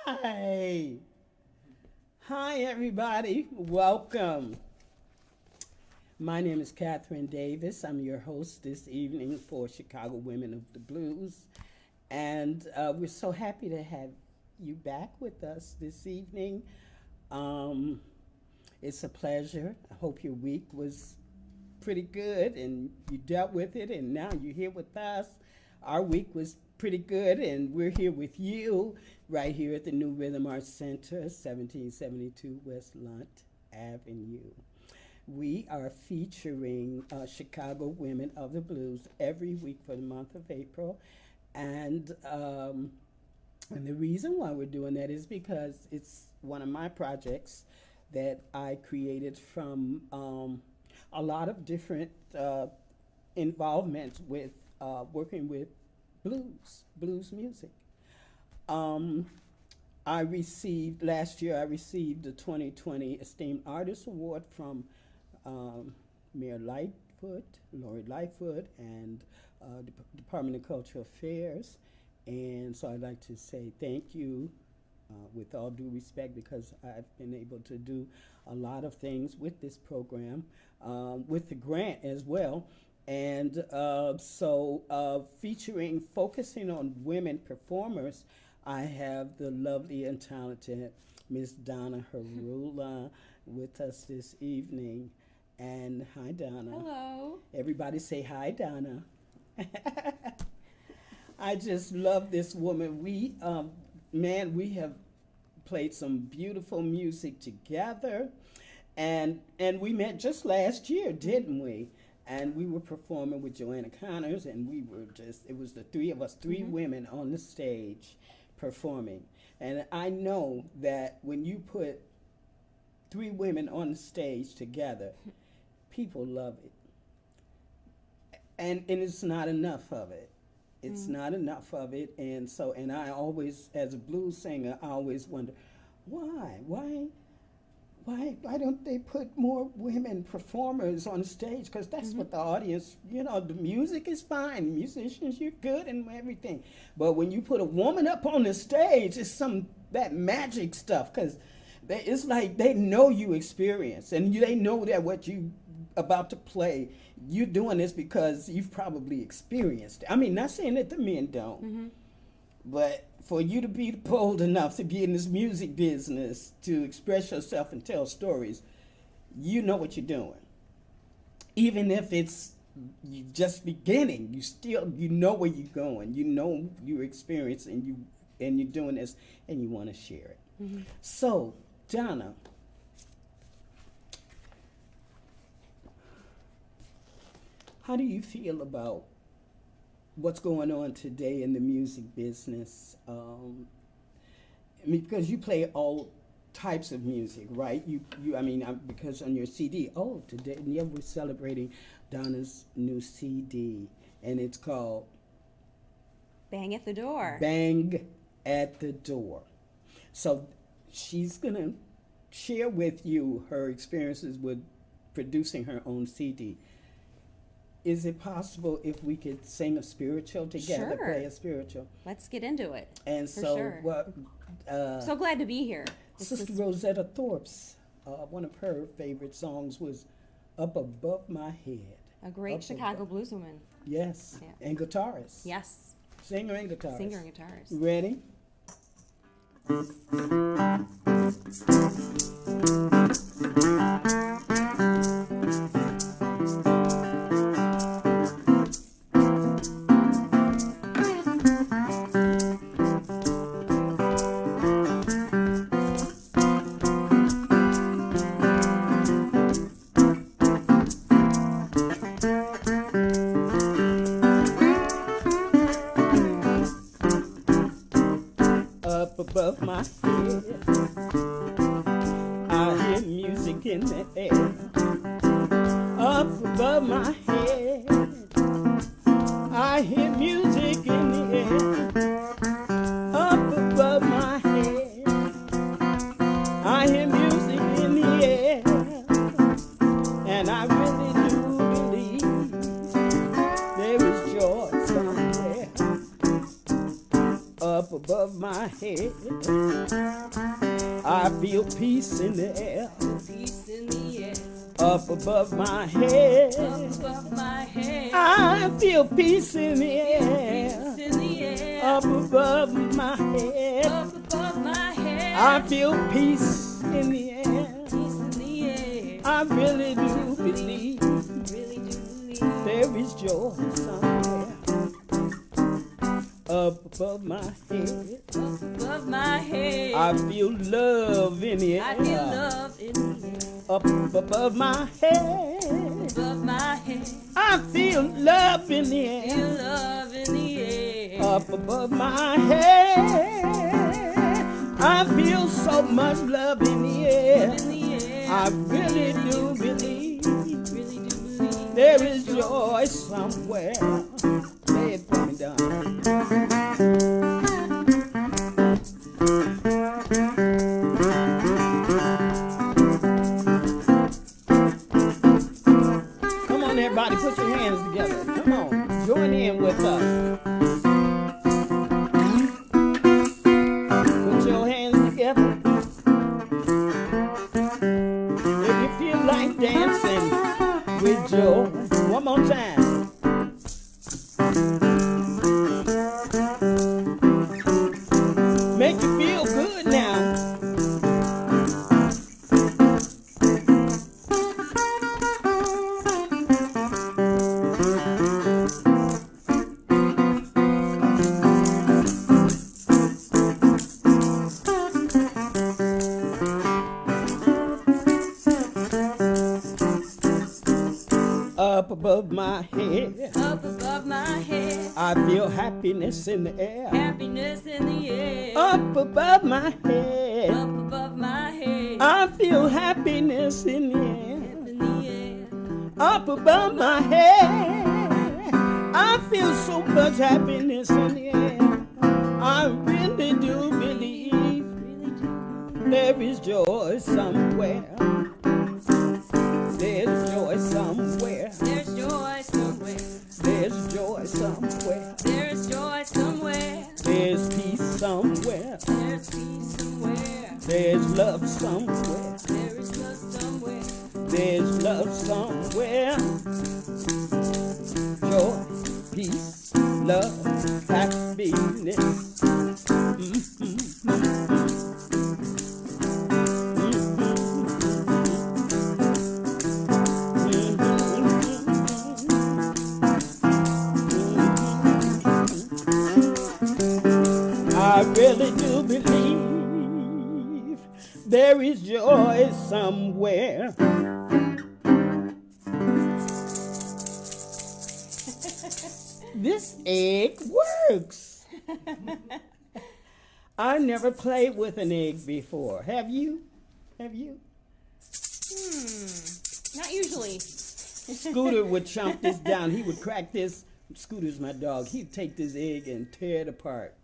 Hi. Hi, everybody. Welcome. My name is Katherine Davis. I'm your host this evening for Chicago Women of the Blues. And we're so happy to have you back with us this evening. It's a pleasure. I hope your week was pretty good and you dealt with it, and now you're here with us. Our week was pretty good, and we're here with you right here at the New Rhythm Arts Center, 1772 West Lunt Avenue. We are featuring Chicago Women of the Blues every week for the month of April, and the reason why we're doing that is because it's one of my projects that I created from a lot of different involvements with working with blues music. Last year I received the 2020 Esteemed Artist Award from Mayor Lori Lightfoot, and Department of Cultural Affairs. And so I'd like to say thank you with all due respect, because I've been able to do a lot of things with this program, with the grant as well. And focusing on women performers, I have the lovely and talented Miss Donna Herula with us this evening. And hi, Donna. Hello. Everybody say hi, Donna. I just love this woman. We have played some beautiful music together, and we met just last year, didn't we? And we were performing with Joanna Connors, and it was the three of us, three women on the stage performing. And I know that when you put three women on the stage together, people love it. And it's not enough of it. It's not enough of it. And I always, as a blues singer, I always wonder, why don't they put more women performers on stage? Because that's what the audience, the music is fine. Musicians, you're good and everything. But when you put a woman up on the stage, it's that magic stuff. Because it's like they know you experience, and they know that what you about to play, you're doing this because you've probably experienced it. I mean, not saying that the men don't, but for you to be bold enough to be in this music business, to express yourself and tell stories, you know what you're doing. Even if it's just beginning, you know where you're going. You know your experience, and you're doing this, and you want to share it. So, Donna, how do you feel about what's going on today in the music business? Because you play all types of music, right? Because on your CD, today we're celebrating Donna's new CD, and it's called Bang at the Door. Bang at the Door. So she's gonna share with you her experiences with producing her own CD. Is it possible if we could sing a spiritual together, Sure. play a spiritual? Let's get into it. And for so, sure. So glad to be here. Sister Rosetta Thorpe's, one of her favorite songs was Up Above My Head. A great Chicago blueswoman. Yes, Yeah. and guitarist. Yes. Singer and guitarist. Singer and guitarist. You ready? Up above my head, I hear music in the air. Up above my head, I hear music in the air. Up above my head, I hear music in the air. And I really do believe there is joy somewhere up above above my head. I feel peace in the air. Peace in the air. Up above my head. Up above my head. I feel peace in the air. Peace in the air. Up above my head. Up above my head. I feel peace in the air. Peace in the air. I really do believe Really do believe. there is joy somewhere. Up above my head. Up above my head. I feel love in the air. I feel love in the air. Up above my head. Above my head. I feel love in the Feel air. love in the air. Up above my head. I feel so much love in the air. In the air. I really do believe Really do believe. there is joy somewhere. Say it for me, Donna. Come on, everybody, put your hands together. Come on, join in with us. Put your hands together. If you feel like dancing with joy, one more time. Make you feel good now. Up above my head, Up above my head. I feel happiness in the air. Happiness in the air. Up above my head, Up above my head. I feel happiness in the air. In the air. Up above my head, I feel so much happiness in the air. I really do believe Really do. there is joy somewhere. There's joy somewhere. There's joy somewhere. There's joy somewhere. There's joy somewhere. There's peace somewhere. There's peace somewhere. There's love somewhere. There is love somewhere. There's love somewhere. Joy, peace, love, happiness. I really do believe there is joy somewhere. This egg works. I never played with an egg before. Have you? Have you? Not usually. Scooter would chomp this down. He would crack this. Scooter's my dog. He'd take this egg and tear it apart,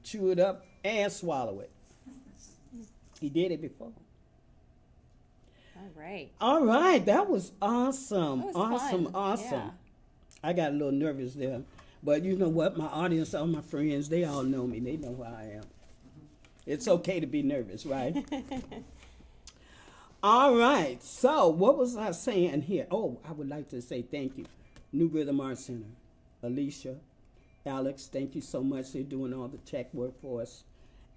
chew it up, and swallow it. He did it before. All right. All right, that was awesome. That was awesome, fun. awesome. Yeah. I got a little nervous there. But you know what? My audience, all my friends, they all know me. They know who I am. It's okay to be nervous, right? All right. So what was I saying here? Oh, I would like to say thank you. New Rhythm Arts Center. Alicia, Alex, thank you so much. They're doing all the tech work for us.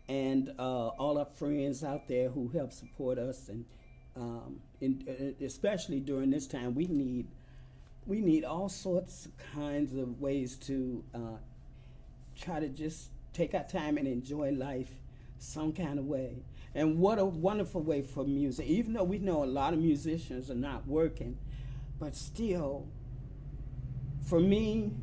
And all our friends out there who help support us. And especially during this time, we need all sorts of kinds of ways to try to just take our time and enjoy life some kind of way. And what a wonderful way for music. Even though we know a lot of musicians are not working, but still, for me,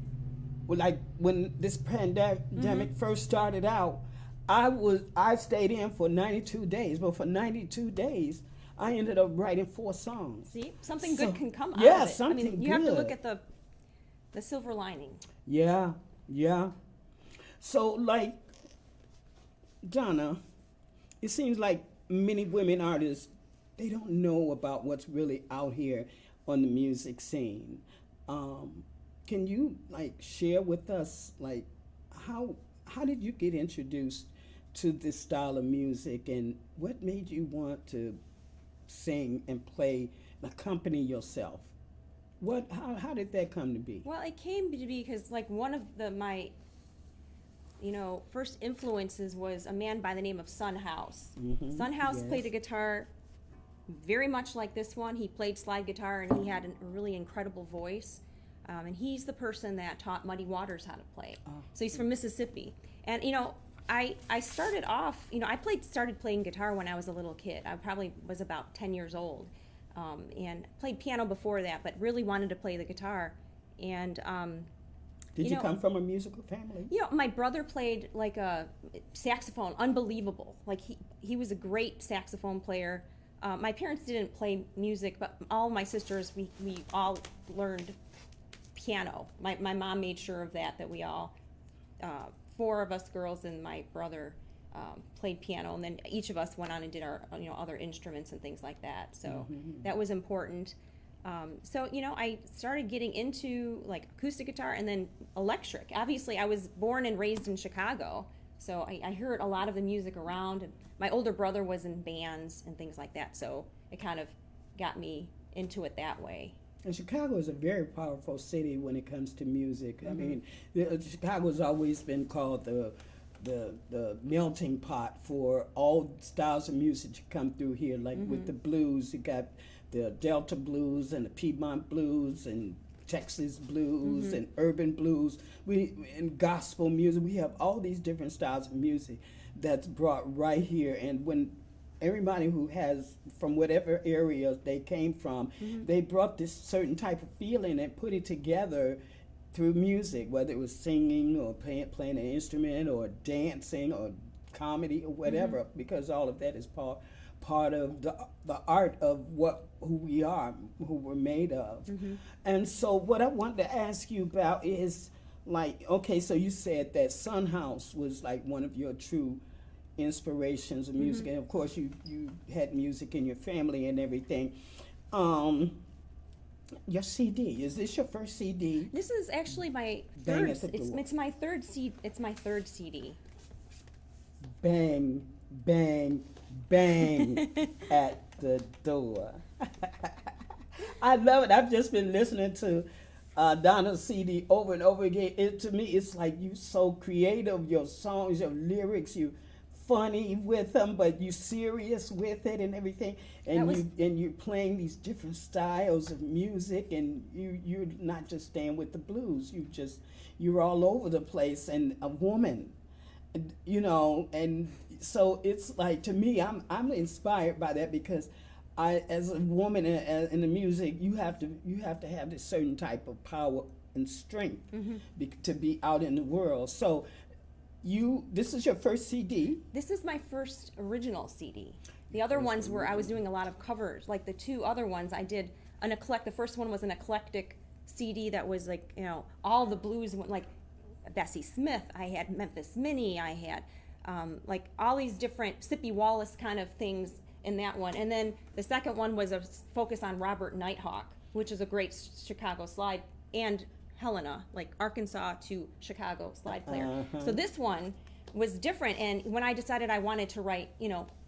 like when this pandemic first started out, I stayed in for 92 days, but for 92 days, I ended up writing 4 songs. See, something good can come out yeah, of it. something I mean, you have to look good. at the silver lining. Yeah, yeah. So, like, Donna, it seems like many women artists, they don't know about what's really out here on the music scene. Can you, like, share with us, like, how did you get introduced to this style of music, and what made you want to sing and play, accompany yourself? How did that come to be? Well, it came to be because like one of my first influences was a man by the name of Son House. Son House played a guitar very much like this one. He played slide guitar, and he had a really incredible voice. And he's the person that taught Muddy Waters how to play. So he's from Mississippi. And I started off, started playing guitar when I was a little kid. I probably was about 10 years old, and played piano before that, but really wanted to play the guitar. And did you come from a musical family? My brother played like a saxophone, unbelievable. Like he was a great saxophone player. My parents didn't play music, but all my sisters, we all learned piano. My mom made sure of that we all, 4 of us girls and my brother played piano, and then each of us went on and did our other instruments and things like that. So that was important. So I started getting into like acoustic guitar and then electric. Obviously, I was born and raised in Chicago, so I heard a lot of the music around. And my older brother was in bands and things like that, so it kind of got me into it that way. And Chicago is a very powerful city when it comes to music. I mean, Chicago's always been called the melting pot for all styles of music to come through here. Like with the blues, you got the Delta blues and the Piedmont blues and Texas blues and urban blues. And gospel music. We have all these different styles of music that's brought right here. And when everybody who has, from whatever area they came from, they brought this certain type of feeling and put it together through music, whether it was singing or playing an instrument or dancing or comedy or whatever, because all of that is part of the art of who we are, who we're made of. And so what I wanted to ask you about is, like, okay, so you said that Son House was like one of your true inspirations of music, and of course you had music in your family and everything. Your CD, is this your first CD? This is actually my third. It's my third CD. It's my third CD. Bang, bang, bang at the door. I love it. I've just been listening to Donna's CD over and over again. To me, it's like you so creative. Your songs, your lyrics, you funny with them, but you serious with it and everything. And you're playing these different styles of music, and you're not just staying with the blues. You're all over the place, and a woman, and so it's like, to me, I'm inspired by that, because I, as a woman in the music, you have to have this certain type of power and strength to be out in the world. So this is your first CD? This is my first original CD. The other ones I was doing a lot of covers. Like the 2 other ones, I did the first one was an eclectic CD that was like, all the blues, like Bessie Smith, I had Memphis Minnie, I had like all these different Sippy Wallace kind of things in that one. And then the second one was a focus on Robert Nighthawk, which is a great Chicago slide, and Helena, like Arkansas to Chicago slide player. So this one was different, and when I decided I wanted to write,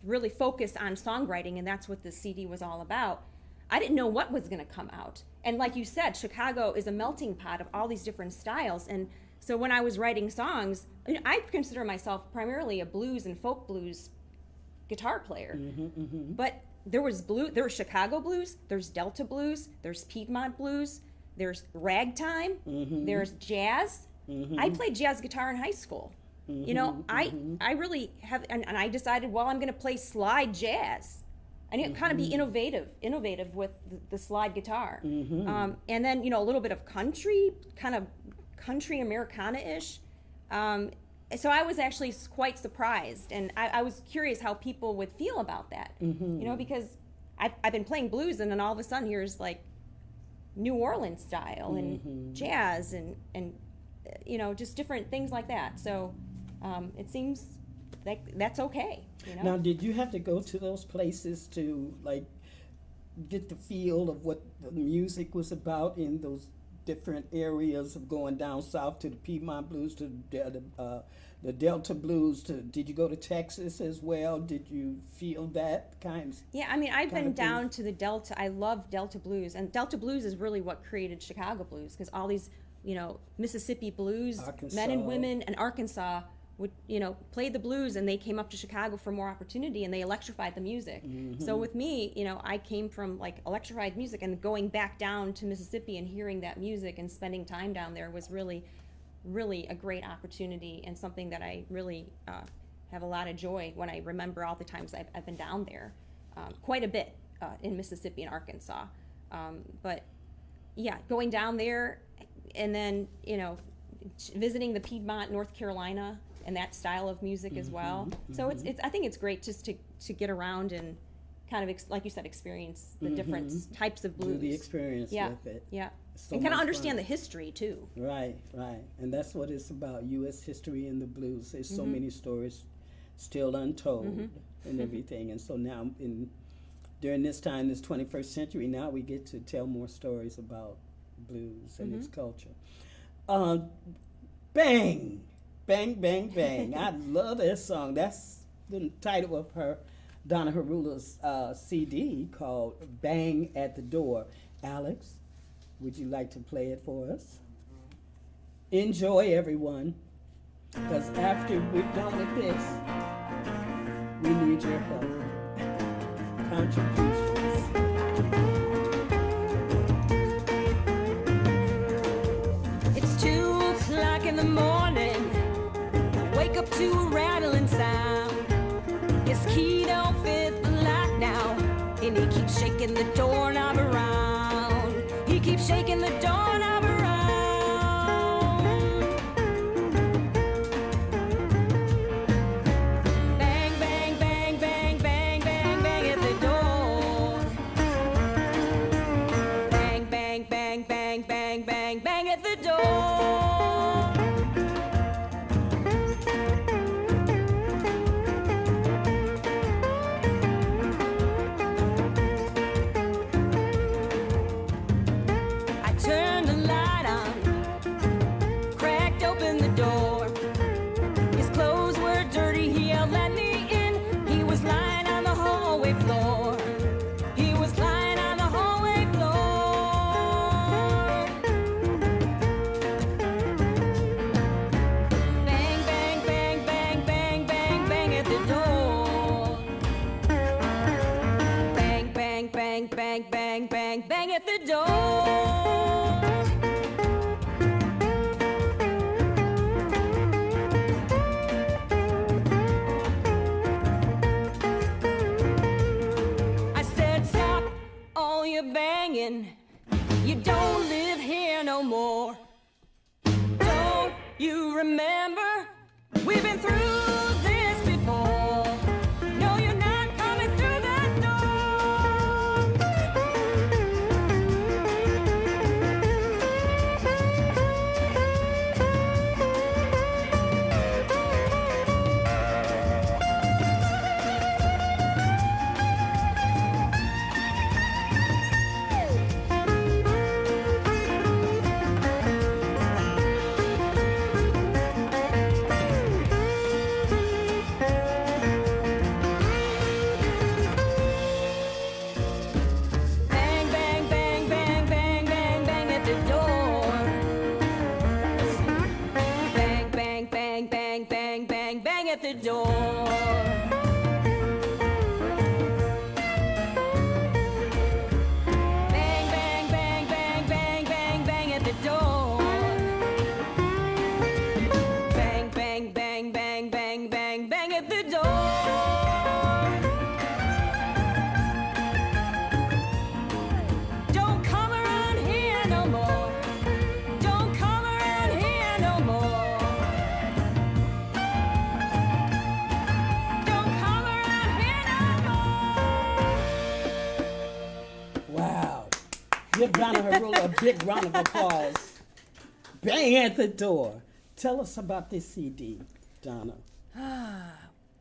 really focus on songwriting, and that's what the CD was all about, I didn't know what was going to come out. And like you said, Chicago is a melting pot of all these different styles, and so when I was writing songs, I consider myself primarily a blues and folk blues guitar player. But there was Chicago blues, there's Delta blues, there's Piedmont blues, there's ragtime, there's jazz. I played jazz guitar in high school. I really have, and I decided, well, I'm going to play slide jazz. And kind of be innovative with the slide guitar. And then, a little bit of country, kind of country Americana-ish. So I was actually quite surprised, and I was curious how people would feel about that. Because I've been playing blues, and then all of a sudden here's like New Orleans style and jazz and just different things like that. So it seems like that's okay. Now, did you have to go to those places to like get the feel of what the music was about in those different areas of going down south to the Piedmont Blues, to the Delta Blues. Did you go to Texas as well? Did you feel that kind? Yeah, I mean, I've kind been of thing? down to the Delta. I love Delta Blues, and Delta Blues is really what created Chicago Blues, because all these, Mississippi blues, Arkansas. men and women, and Arkansas would, play the blues, and they came up to Chicago for more opportunity, and they electrified the music. Mm-hmm. So with me, I came from like electrified music, and going back down to Mississippi and hearing that music and spending time down there was really, really a great opportunity, and something that I really have a lot of joy when I remember all the times I've been down there, quite a bit in Mississippi and Arkansas. But yeah, going down there, and then visiting the Piedmont, North Carolina, and that style of music as well. So it's I think it's great just to get around and kind of like you said, experience the different types of blues. Do the experience with it. Yeah. So And kind of much understand fun. the history too. Right, and that's what it's about, U.S. history and the blues. There's so many stories still untold and everything. And so now, during this time, this 21st century, now we get to tell more stories about blues and its culture. Bang, bang, bang, bang. I love that song. That's the title of Donna Herula's CD called Bang at the Door. Alex, would you like to play it for us? Enjoy, everyone, because after we're done with this, we need your help. Contributions. It's 2:00 in the morning. Wake up to a rattling sound. His key don't fit the lock now, and he keeps shaking the doorknob around. He keeps shaking the doorknob around. Bang, bang, bang, bang, bang, bang, bang at the door. Bang, bang, bang, bang, bang, bang, bang at the door. I turned the light on, cracked open the door. His clothes were dirty, he yelled, "Let me in." He was lying on the hallway floor. He was lying on the hallway floor. Bang, bang, bang, bang, bang, bang, bang at the door. Bang, bang, bang, bang, bang, bang, bang at the door. I said, "Stop all your banging. You don't live here no more. Don't you remember? We've been through this before. No, you're not coming through that door." Bang, bang, bang, bang, bang, bang, bang at the door. Bang, bang, bang, bang, bang, bang, bang at the door. Bang, bang, bang, bang, bang, bang, bang at the door. Bang, bang, bang, bang, bang, bang, bang at the door. Don't come around here no more. Don't come around here no more. Don't come around here no more. Wow. Give Donna Herula a big round of applause. Bang at the door. Tell us about this CD, Donna.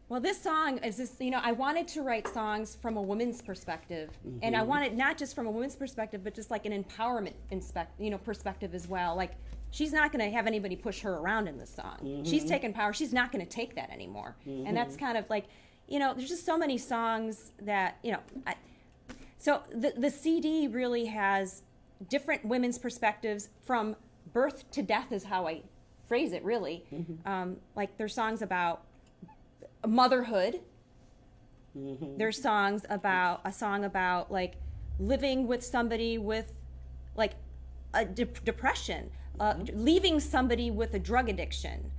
Well, this song is this, I wanted to write songs from a woman's perspective. And I wanted not just from a woman's perspective, but just like an empowerment perspective as well. Like, she's not going to have anybody push her around in this song. She's taken power. She's not going to take that anymore. And that's kind of like, there's just so many songs that, so the CD really has different women's perspectives from birth to death is how I phrase it, really. Like, there's songs about motherhood. There's a song about like living with somebody with like a depression, leaving somebody with a drug addiction,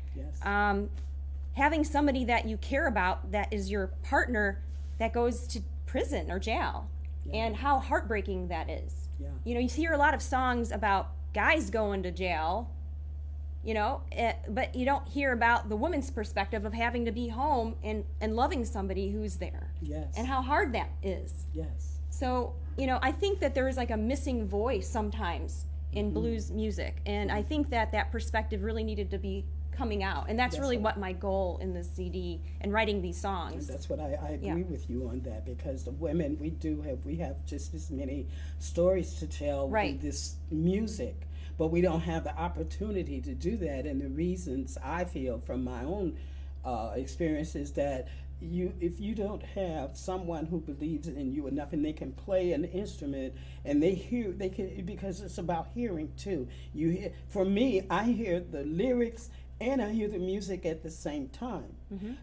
having somebody that you care about that is your partner that goes to prison or jail, and how heartbreaking that is. You hear a lot of songs about guys going to jail, but you don't hear about the woman's perspective of having to be home and loving somebody who's there. And how hard that is. So, I think that there is like a missing voice sometimes in blues music. And I think that perspective really needed to be coming out. And that's really what my goal in this CD and writing these songs. That's what I agree with you on that, because the women, we have just as many stories to tell with this music. But we don't have the opportunity to do that, and the reasons I feel from my own experience is that if you don't have someone who believes in you enough, and they can play an instrument, and because it's about hearing too. For me, I hear the lyrics and I hear the music at the same time,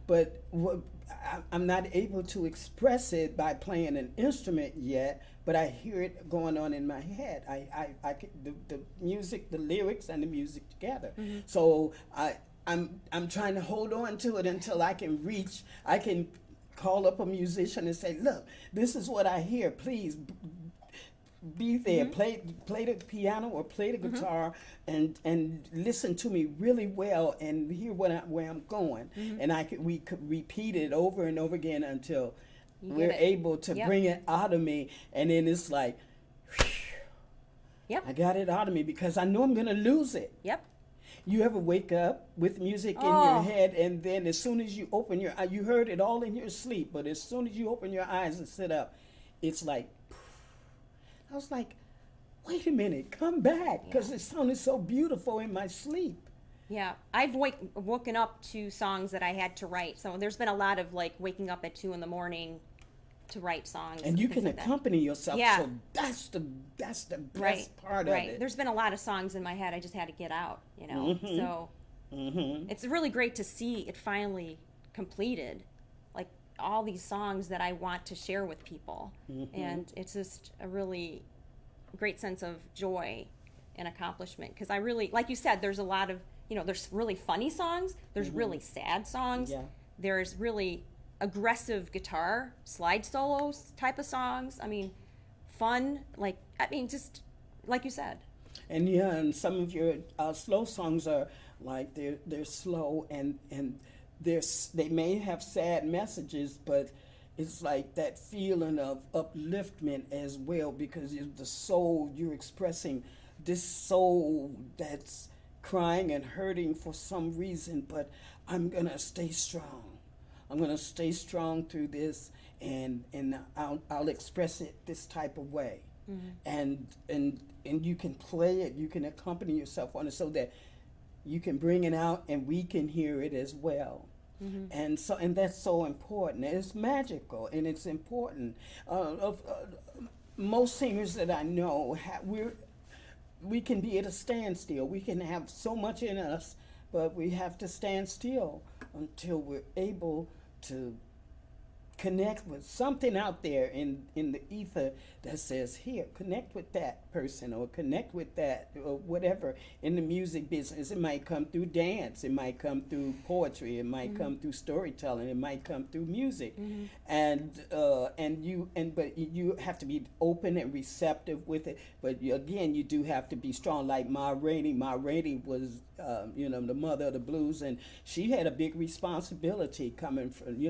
but I'm not able to express it by playing an instrument yet. But I hear it going on in my head. The music, the lyrics, and the music together. So I'm trying to hold on to it until I can call up a musician and say, look, this is what I hear. Please be there. Play the piano or play the guitar and listen to me really well and hear where I'm going. And we could repeat it over and over again until we're able to bring it out of me, and then it's like, I got it out of me, because I know I'm gonna lose it. You ever wake up with music in your head, and then as soon as you open your eyes, you heard it all in your sleep, but as soon as you open your eyes and sit up, it's like, I was like, wait a minute, come back, because it sounded so beautiful in my sleep. I've woken up to songs that I had to write. So there's been a lot of like waking up at 2 a.m. to write songs. And you can accompany yourself. So that's the best part of it. There's been a lot of songs in my head I just had to get out, So it's really great to see it finally completed. Like all these songs that I want to share with people. And it's just a really great sense of joy and accomplishment. Because I really, like you said, there's a lot of, there's really funny songs, there's really sad songs, there's really aggressive guitar slide solos type of songs. I mean, fun, just like you said. And some of your slow songs are like they're slow and they may have sad messages, but it's like that feeling of upliftment as well, because the soul, you're expressing this soul that's crying and hurting for some reason, but I'm gonna stay strong. I'm gonna stay strong through this, and I'll express it this type of way. And you can play it, you can accompany yourself on it, so that you can bring it out and we can hear it as well. And that's so important. It's magical and it's important. Most singers that I know, we can be at a standstill. We can have so much in us, but we have to stand still until we're able to connect with something out there in the ether that says, here, connect with that person, or connect with that, or whatever. In the music business, it might come through dance, it might come through poetry, it might come through storytelling, it might come through music. But you have to be open and receptive with it. But again, you do have to be strong. Like Ma Rainey was the mother of the blues, and she had a big responsibility coming from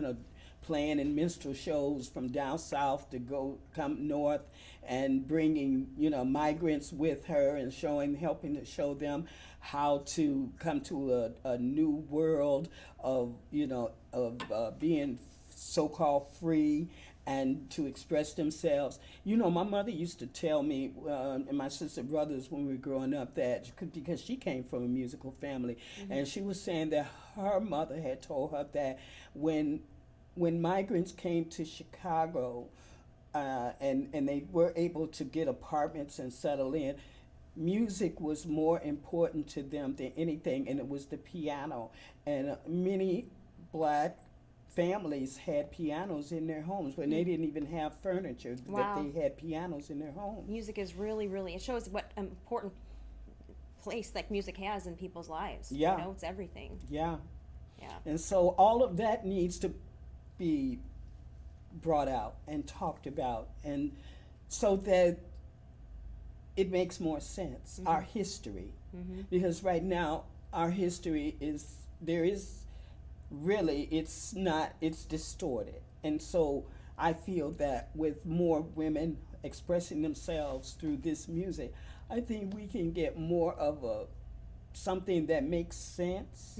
playing in minstrel shows from down south to come north, and bringing migrants with her and helping to show them how to come to a new world of, being so-called free and to express themselves. My mother used to tell me, and my sister brothers when we were growing up, that because she came from a musical family, and she was saying that her mother had told her that when migrants came to Chicago, and they were able to get apartments and settle in, music was more important to them than anything, and it was the piano. And many black families had pianos in their homes when they didn't even have furniture. Wow. That they had pianos in their homes. Music is really, really, it shows what important place like music has in people's lives. Yeah. It's everything. Yeah. Yeah. And so all of that needs to be brought out and talked about, and so that it makes more sense. Our history, because right now our history is it's distorted. And so I feel that with more women expressing themselves through this music, I think we can get more of something that makes sense.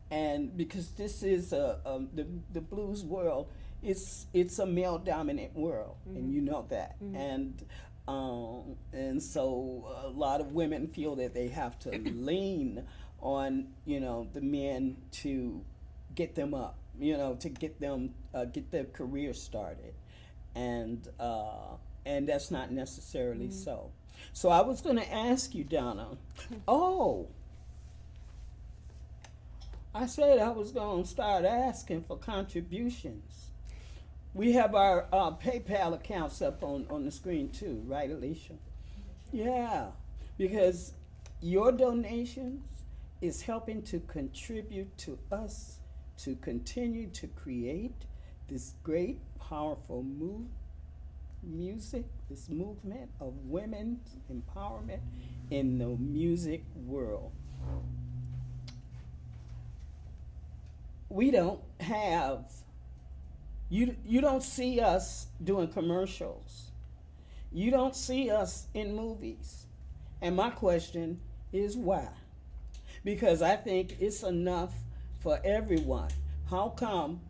And because this is the blues world, it's a male dominant world, and you know that. And so a lot of women feel that they have to lean on the men to get them up, to get them get their career started, and that's not necessarily so. So I was going to ask you, Donna. Oh, I said I was going to start asking for contributions. We have our PayPal accounts up on the screen too, right, Alicia? Yeah, because your donations is helping to contribute to us to continue to create this great, powerful music, this movement of women's empowerment in the music world. We don't have, you don't see us doing commercials. You don't see us in movies. And my question is why? Because I think it's enough for everyone. How come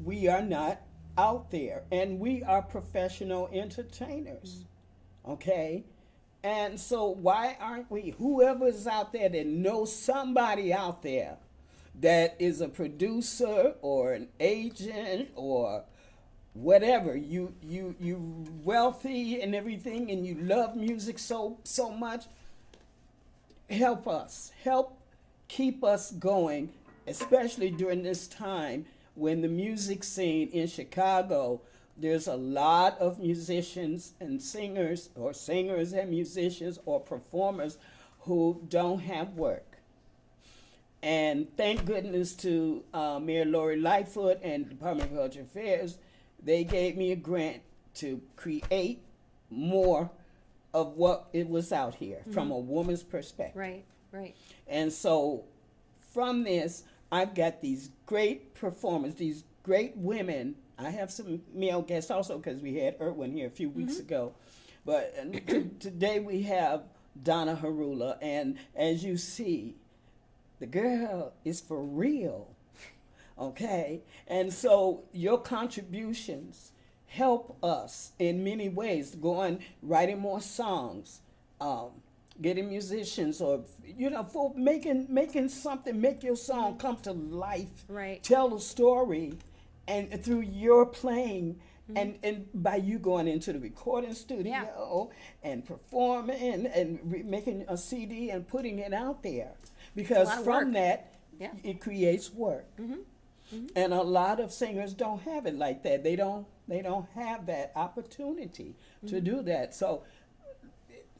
we are not out there? And we are professional entertainers, okay? And so why aren't we, whoever's out there that knows somebody out there that is a producer or an agent or whatever, you wealthy and everything, and you love music so much, help us, help keep us going, especially during this time when the music scene in Chicago, there's a lot of musicians and singers, or singers and musicians or performers who don't have work. And thank goodness to Mayor Lori Lightfoot and Department of Cultural Affairs, they gave me a grant to create more of what it was out here from a woman's perspective. Right, right. And so from this, I've got these great performers, these great women. I have some male guests also because we had Erwin here a few weeks ago. But today we have Donna Herula, and as you see, the girl is for real, okay? And so your contributions help us in many ways, going, writing more songs, getting musicians, or, for making something, make your song come to life. Right. Tell a story, and through your playing, and by you going into the recording studio and performing and making a CD and putting it out there. Because from that, it creates work. And a lot of singers don't have it like that. They don't have that opportunity to do that. So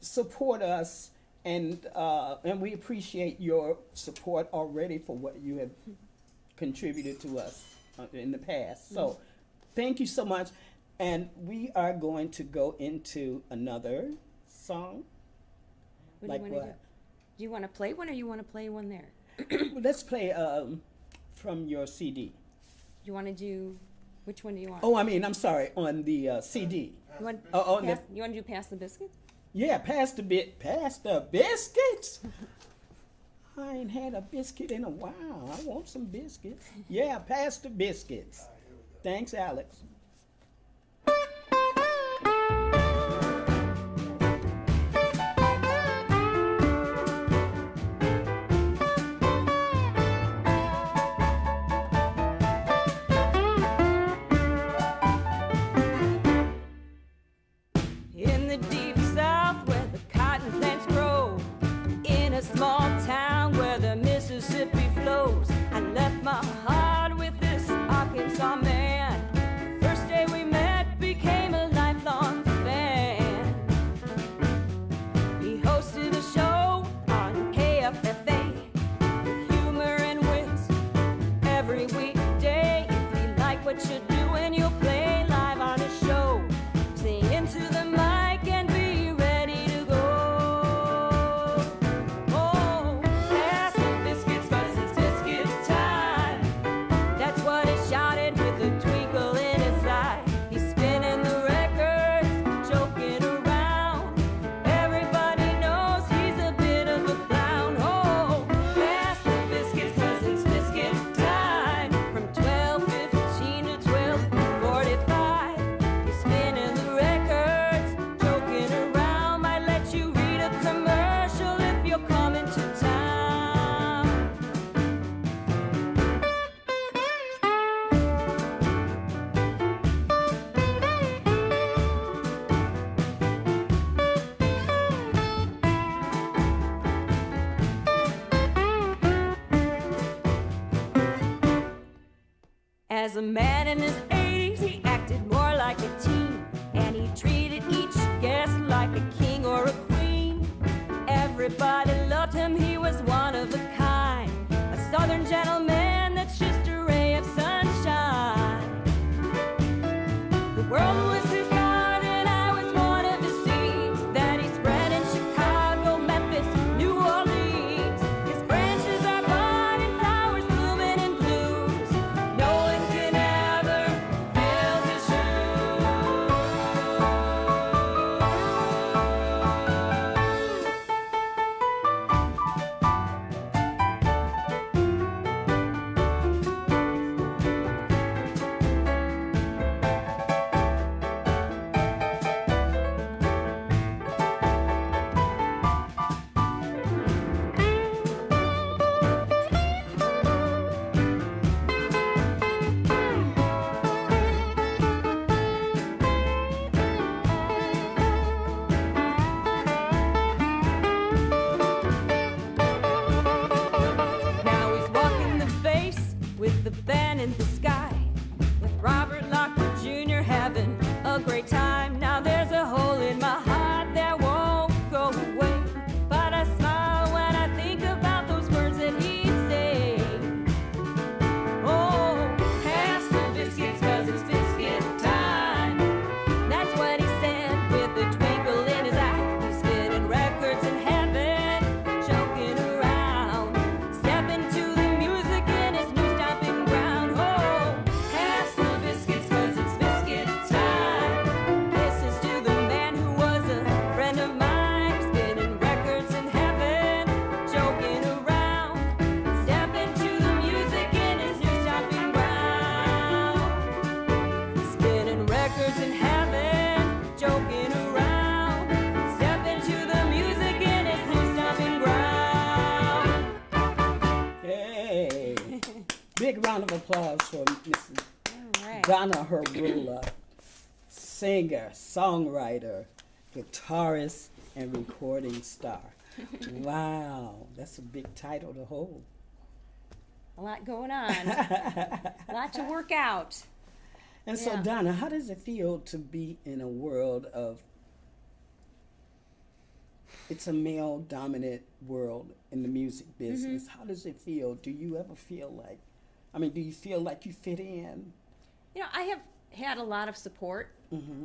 support us, and we appreciate your support already for what you have contributed to us in the past. So thank you so much. And we are going to go into another song. What do you want to do? Do you want to play one, or you want to play one there? Let's play from your CD. You want to do, which one do you want? Oh, I'm sorry, on the CD. You want, you want to do Pass the Biscuits? Yeah, pass the biscuits. I ain't had a biscuit in a while. I want some biscuits. Yeah, pass the biscuits. Thanks, Alex. In the deep south where the cotton plants grow, in a small town where the Mississippi flows, I left my heart with this Arkansas man. The first day we met became a lifelong fan. He hosted a show on KFFA with humor and wit every weekday. If you like what you're doing, you'll play live on a show. Sing into the mic and be ready to go. Oh, pass the biscuits 'cause it's biscuit time. That's what he shouted with a twinkle in his eye. He's spinning the records, joking around. Everybody knows he's a bit of a clown. Oh, pass the biscuits 'cause it's biscuit time. From 12:15 to 12:45, he's spinning the records, joking around. Might let you read a commercial if you're coming to town. As a man in his 80s, he acted more like a teen, and he treated each guest like a king or a queen. Everybody loved him, he was one of a kind, a southern gentleman that's just a ray of sunshine. The world was his garden, I was one of the seeds that he spread in Chicago, Memphis, New Orleans. His branches are budding, flowers blooming in blues. No one can ever fill his shoes. Now he's walking the face with the band in the sky, with Robert Lockwood Jr. having a great time. Now there's a hole in my heart that won't go away, but I smile when I think about those words that he'd say. Oh, pass the biscuits 'cause it's biscuit time. That's what he said with a twinkle in his eye. He's spinning records in heaven, joking around. Step into the music in his new stomping ground. Oh, pass the biscuits 'cause it's biscuit time. Kisses to the man who was a friend of mine. Spinning records in heaven, joking around. Step into the music in his new stomping ground. Spinning records in heaven, joking around. Step into the music in his new stomping ground. Hey. Big round of applause for Mrs. All right. Donna Herula, singer, songwriter, guitarist, and recording star. Wow, that's a big title to hold. A lot going on. A lot to work out. And so, Yeah. Donna, how does it feel to be in a world of, it's a male dominant world in the music business? How does it feel? Do you ever feel like, do you feel like you fit in? You know, I have had a lot of support,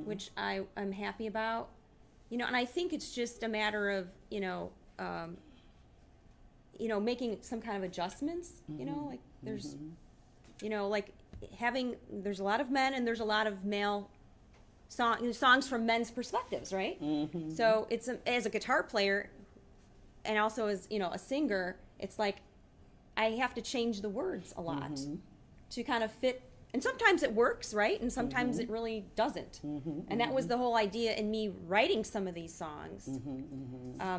which I'm happy about. You know, and I think it's just a matter of, making some kind of adjustments, like there's, there's a lot of men and there's a lot of male songs from men's perspectives, right? So it's as a guitar player and also as, a singer, it's like I have to change the words a lot to kind of fit. And sometimes it works, right? And sometimes it really doesn't. And that was the whole idea in me writing some of these songs.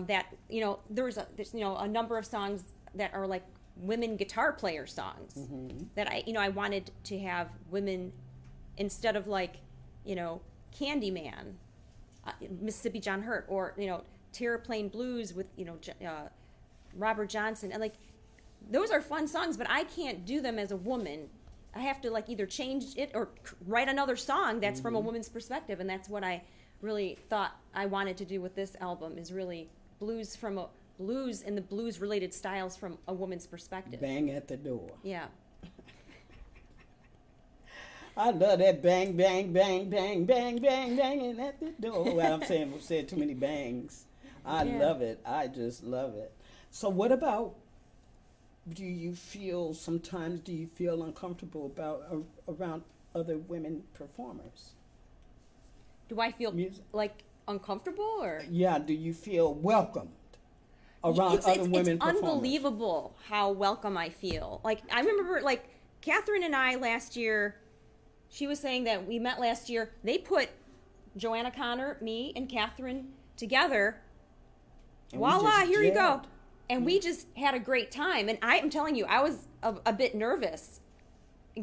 That, you know, there's you know, a number of songs that are like women guitar player songs that I wanted to have women instead of like, you know, Candyman, Mississippi John Hurt, or, you know, Terraplane Blues with, you know, Robert Johnson. And like, those are fun songs, but I can't do them as a woman. I have to like either change it or write another song that's from a woman's perspective, and that's what I really thought I wanted to do with this album, is really blues and the blues related styles from a woman's perspective. Bang at the door. Yeah. I love that bang, bang, bang, bang, bang, bang, banging at the door. Well, I'm saying we've said too many bangs. I love it. I just love it. So what about, do you feel uncomfortable around other women performers? Do I feel like uncomfortable, or? Yeah, do you feel welcomed around other women performers? It's unbelievable how welcome I feel. Like, I remember, like, Catherine and I last year, she was saying that we met last year, they put Joanna Connor, me, and Catherine together. And voila, here you go. And we just had a great time. And I am telling you, I was a bit nervous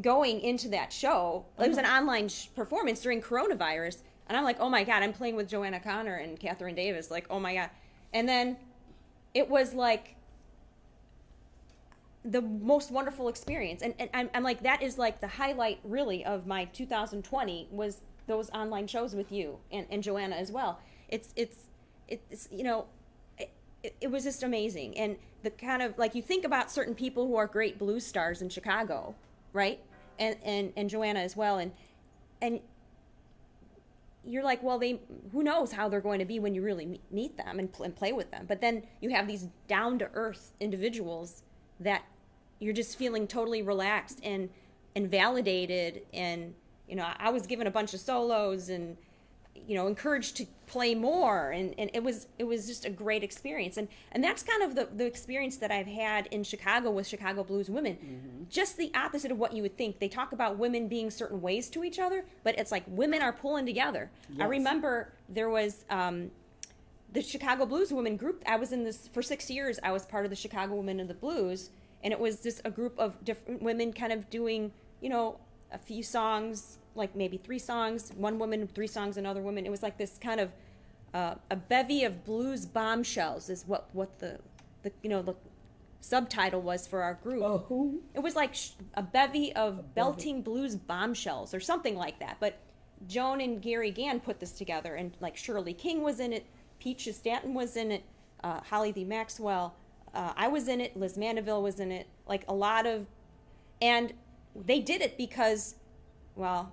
going into that show. It was an online performance during coronavirus. And I'm like, oh my God, I'm playing with Joanna Connor and Katherine Davis. Like, oh my God. And then it was like the most wonderful experience. And I'm like, that is like the highlight really of my 2020 was those online shows with you and Joanna as well. It's you know, it was just amazing. And the kind of, like, you think about certain people who are great blues stars in Chicago, right? And Joanna as well. And you're like, well, who knows how they're going to be when you really meet them and play with them. But then you have these down-to-earth individuals that you're just feeling totally relaxed and validated. And, you know, I was given a bunch of solos and, you know, encouraged to play more, and it was just a great experience, and that's kind of the experience that I've had in Chicago with Chicago Blues Women. Just the opposite of what you would think. They talk about women being certain ways to each other, but it's like women are pulling together. Yes. I remember there was the Chicago Blues Women group. I was in this for 6 years. I was part of the Chicago Women of the Blues, and it was just a group of different women kind of doing, you know, a few songs, like maybe 3 songs, one woman, 3 songs, another woman. It was like this kind of a bevy of blues bombshells is what the you know, the subtitle was for our group. Oh, who? It was like a bevy of belting blues bombshells or something like that. But Joan and Gary Gann put this together, and like Shirley King was in it, Peaches Stanton was in it, Holly D. Maxwell, I was in it, Liz Mandeville was in it, like a lot of, and they did it because, well,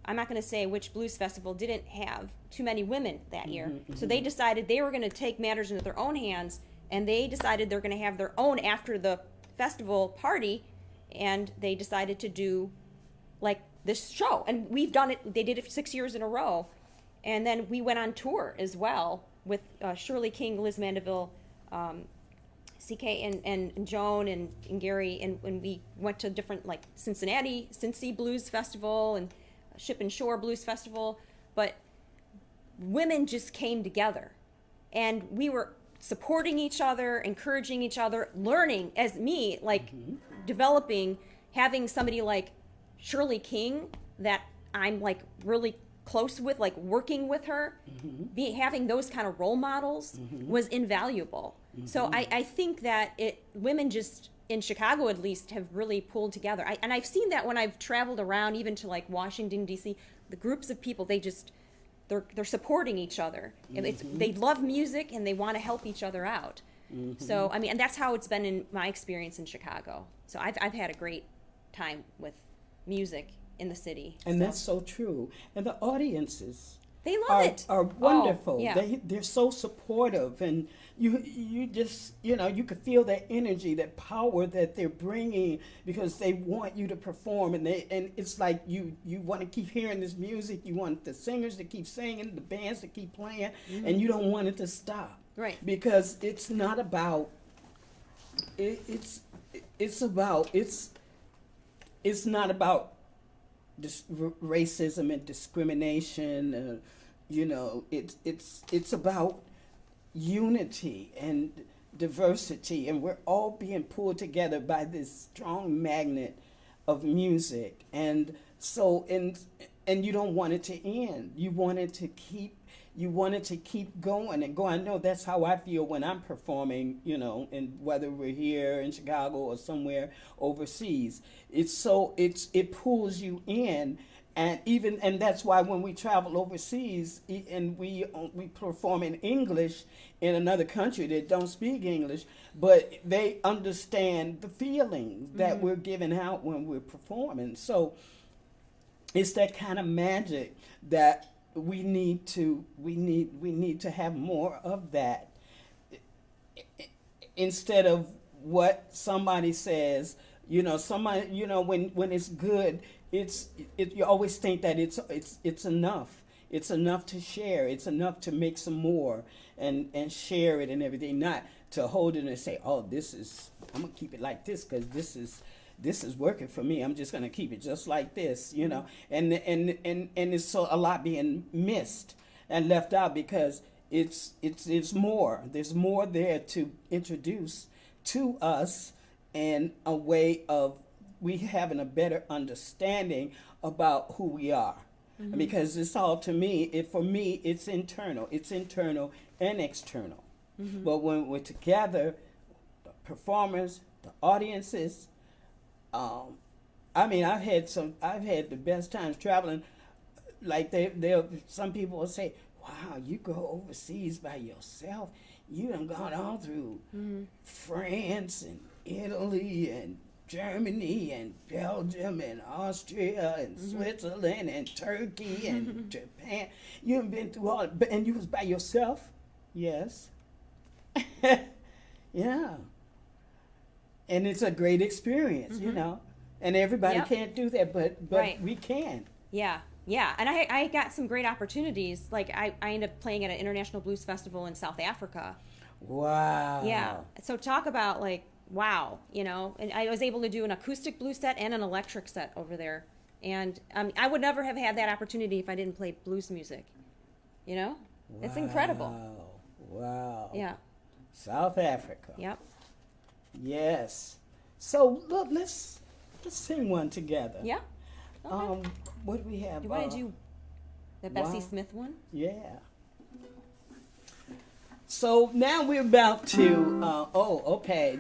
I'm not going to say which blues festival didn't have too many women that year. So they decided they were going to take matters into their own hands, and they decided they're going to have their own after the festival party, and they decided to do like this show. And we've done it, they did it for 6 years in a row. And then we went on tour as well with Shirley King, Liz Mandeville, CK and Joan and Gary, and when we went to different, like Cincy Blues Festival and Ship and Shore Blues Festival, but women just came together, and we were supporting each other, encouraging each other, learning as me, like developing, having somebody like Shirley King that I'm like really close with, like working with her, having those kind of role models was invaluable. So I think that women just in Chicago at least have really pulled together. And I've seen that when I've traveled around, even to like Washington D.C. The groups of people, they're supporting each other. And they love music and they want to help each other out. So I mean, and that's how it's been in my experience in Chicago. So I've had a great time with music in the city. And that's so true. And the audiences, they love it. Are wonderful. Oh, yeah. They're so supportive, and you just, you know, you could feel that energy, that power that they're bringing, because they want you to perform, and it's like you want to keep hearing this music. You want the singers to keep singing, the bands to keep playing, and you don't want it to stop. Right. Because it's not about it's about it's not about racism and discrimination. It's about unity and diversity, and we're all being pulled together by this strong magnet of music. And so, and you don't want it to end. You want it to keep going and going. I know that's how I feel when I'm performing, and whether we're here in Chicago or somewhere overseas. It pulls you in. And that's why when we travel overseas and we perform in English in another country that don't speak English, but they understand the feelings that we're giving out when we're performing. So it's that kind of magic that we need to have more of that, instead of what somebody says. Somebody, when it's good, you always think that it's enough. It's enough to share. It's enough to make some more and share it and everything. Not to hold it and say, oh, I'm gonna keep it like this because this is working for me. I'm just gonna keep it just like this, And it's so a lot being missed and left out because it's more. There's more there to introduce to us, and a way of we having a better understanding about who we are. Because it's all, to me, for me, it's internal. It's internal and external. But when we're together, the performers, the audiences, I've had the best times traveling. Like some people will say, wow, you go overseas by yourself. You done gone all through France and Italy and Germany and Belgium and Austria and Switzerland and Turkey and Japan. You haven't been through all, and you was by yourself? Yes. Yeah. And it's a great experience, And everybody can't do that, but right. We can. Yeah. And I got some great opportunities. Like I ended up playing at an international blues festival in South Africa. Wow. Yeah. So talk about wow, and I was able to do an acoustic blues set and an electric set over there. And I would never have had that opportunity if I didn't play blues music. It's incredible. Wow. Yeah. South Africa. Yep. Yes. So look, let's sing one together. Yeah. Okay. What do we have? You want to do the Bessie Smith one? Yeah. So now we're about to, okay.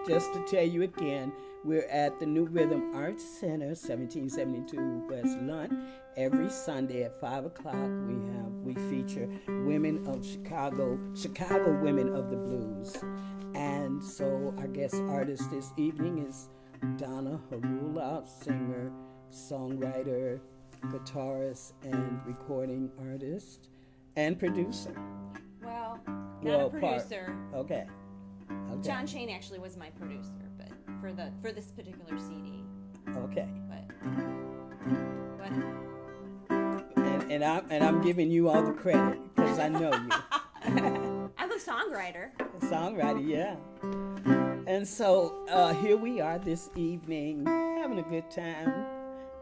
Just to tell you again, we're at the New Rhythm Arts Center, 1772 West Lunt. Every Sunday at 5 o'clock, we feature women of Chicago women of the blues. And so our guest artist this evening is Donna Herula, singer, songwriter, guitarist, and recording artist, and producer. Well, not a producer. Okay. John Shane actually was my producer, but for this particular CD. Okay. But and I'm giving you all the credit because I know you. I'm a songwriter. Songwriter, yeah. And so here we are this evening, having a good time,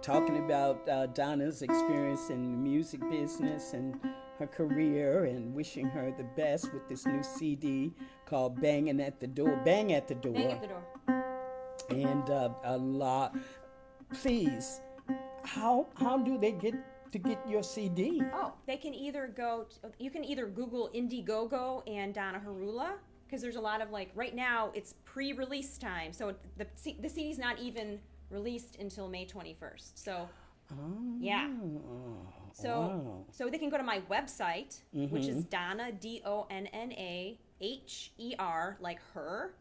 talking about Donna's experience in the music business and her career, and wishing her the best with this new CD called Banging at the Door. Bang at the Door. Bang at the Door. And please, how do they get your CD? Oh, they can either you can either Google Indiegogo and Donna Herula, because there's a lot of right now it's pre-release time, so the CD's not even released until May 21st. So yeah. So they can go to my website, which is Donna, DonnaHer, like her,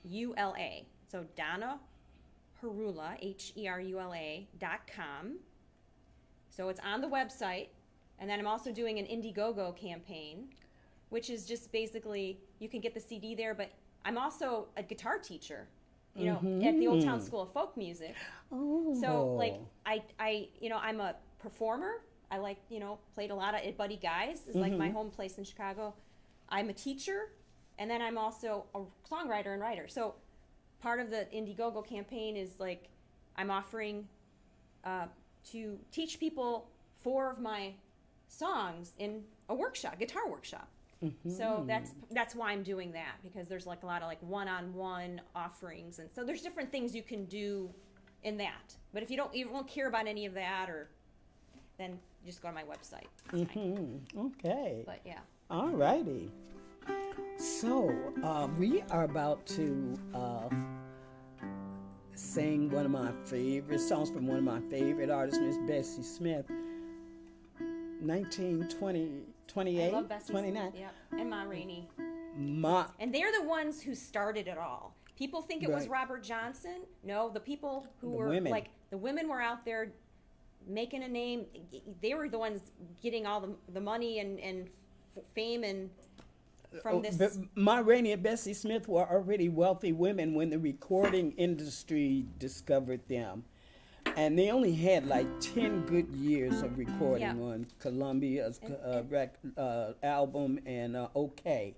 ULA. So Donna Herula, HERULA.com. So it's on the website. And then I'm also doing an Indiegogo campaign, which is just basically, you can get the CD there, but I'm also a guitar teacher, at the Old Town School of Folk Music. Oh. So I'm a performer. I played a lot at Buddy Guy's. It's like my home place in Chicago. I'm a teacher, And then I'm also a songwriter and writer. So part of the Indiegogo campaign is like I'm offering to teach people 4 of my songs in a workshop, guitar workshop. So that's why I'm doing that, because there's like a lot of like one-on-one offerings, and so there's different things you can do in that. But if you won't care about any of that, or then just go to my website. Okay. But yeah. All righty. So we are about to sing one of my favorite songs from one of my favorite artists, Miss Bessie Smith. 28, I love Bessie 29. Smith, yep. And Ma Rainey. Ma. And they're the ones who started it all. People think it was Right. Robert Johnson. No, the people who The were women. like the women were out there making a name. They were the ones getting all the money and fame and from this. But Ma Rainey and Bessie Smith were already wealthy women when the recording industry discovered them. And they only had like 10 good years of recording on Columbia's album and OK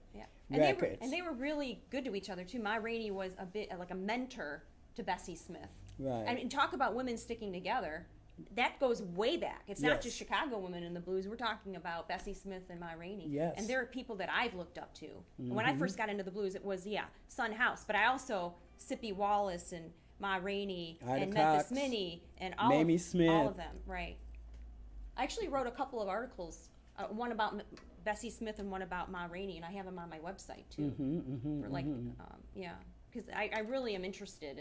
Records. And they were really good to each other too. Ma Rainey was a bit like a mentor to Bessie Smith. Right. And talk about women sticking together. That goes way back. It's not Yes. just Chicago women in the blues. We're talking about Bessie Smith and Ma Rainey. Yes. And there are people that I've looked up to. And when I first got into the blues, it was, Son House. But I also, Sippy Wallace and Ma Rainey Ida and Cox, Memphis Minnie and all Mamie of, Smith. all of them. Right. I actually wrote a couple of articles, one about Bessie Smith and one about Ma Rainey, and I have them on my website too. For like, because I really am interested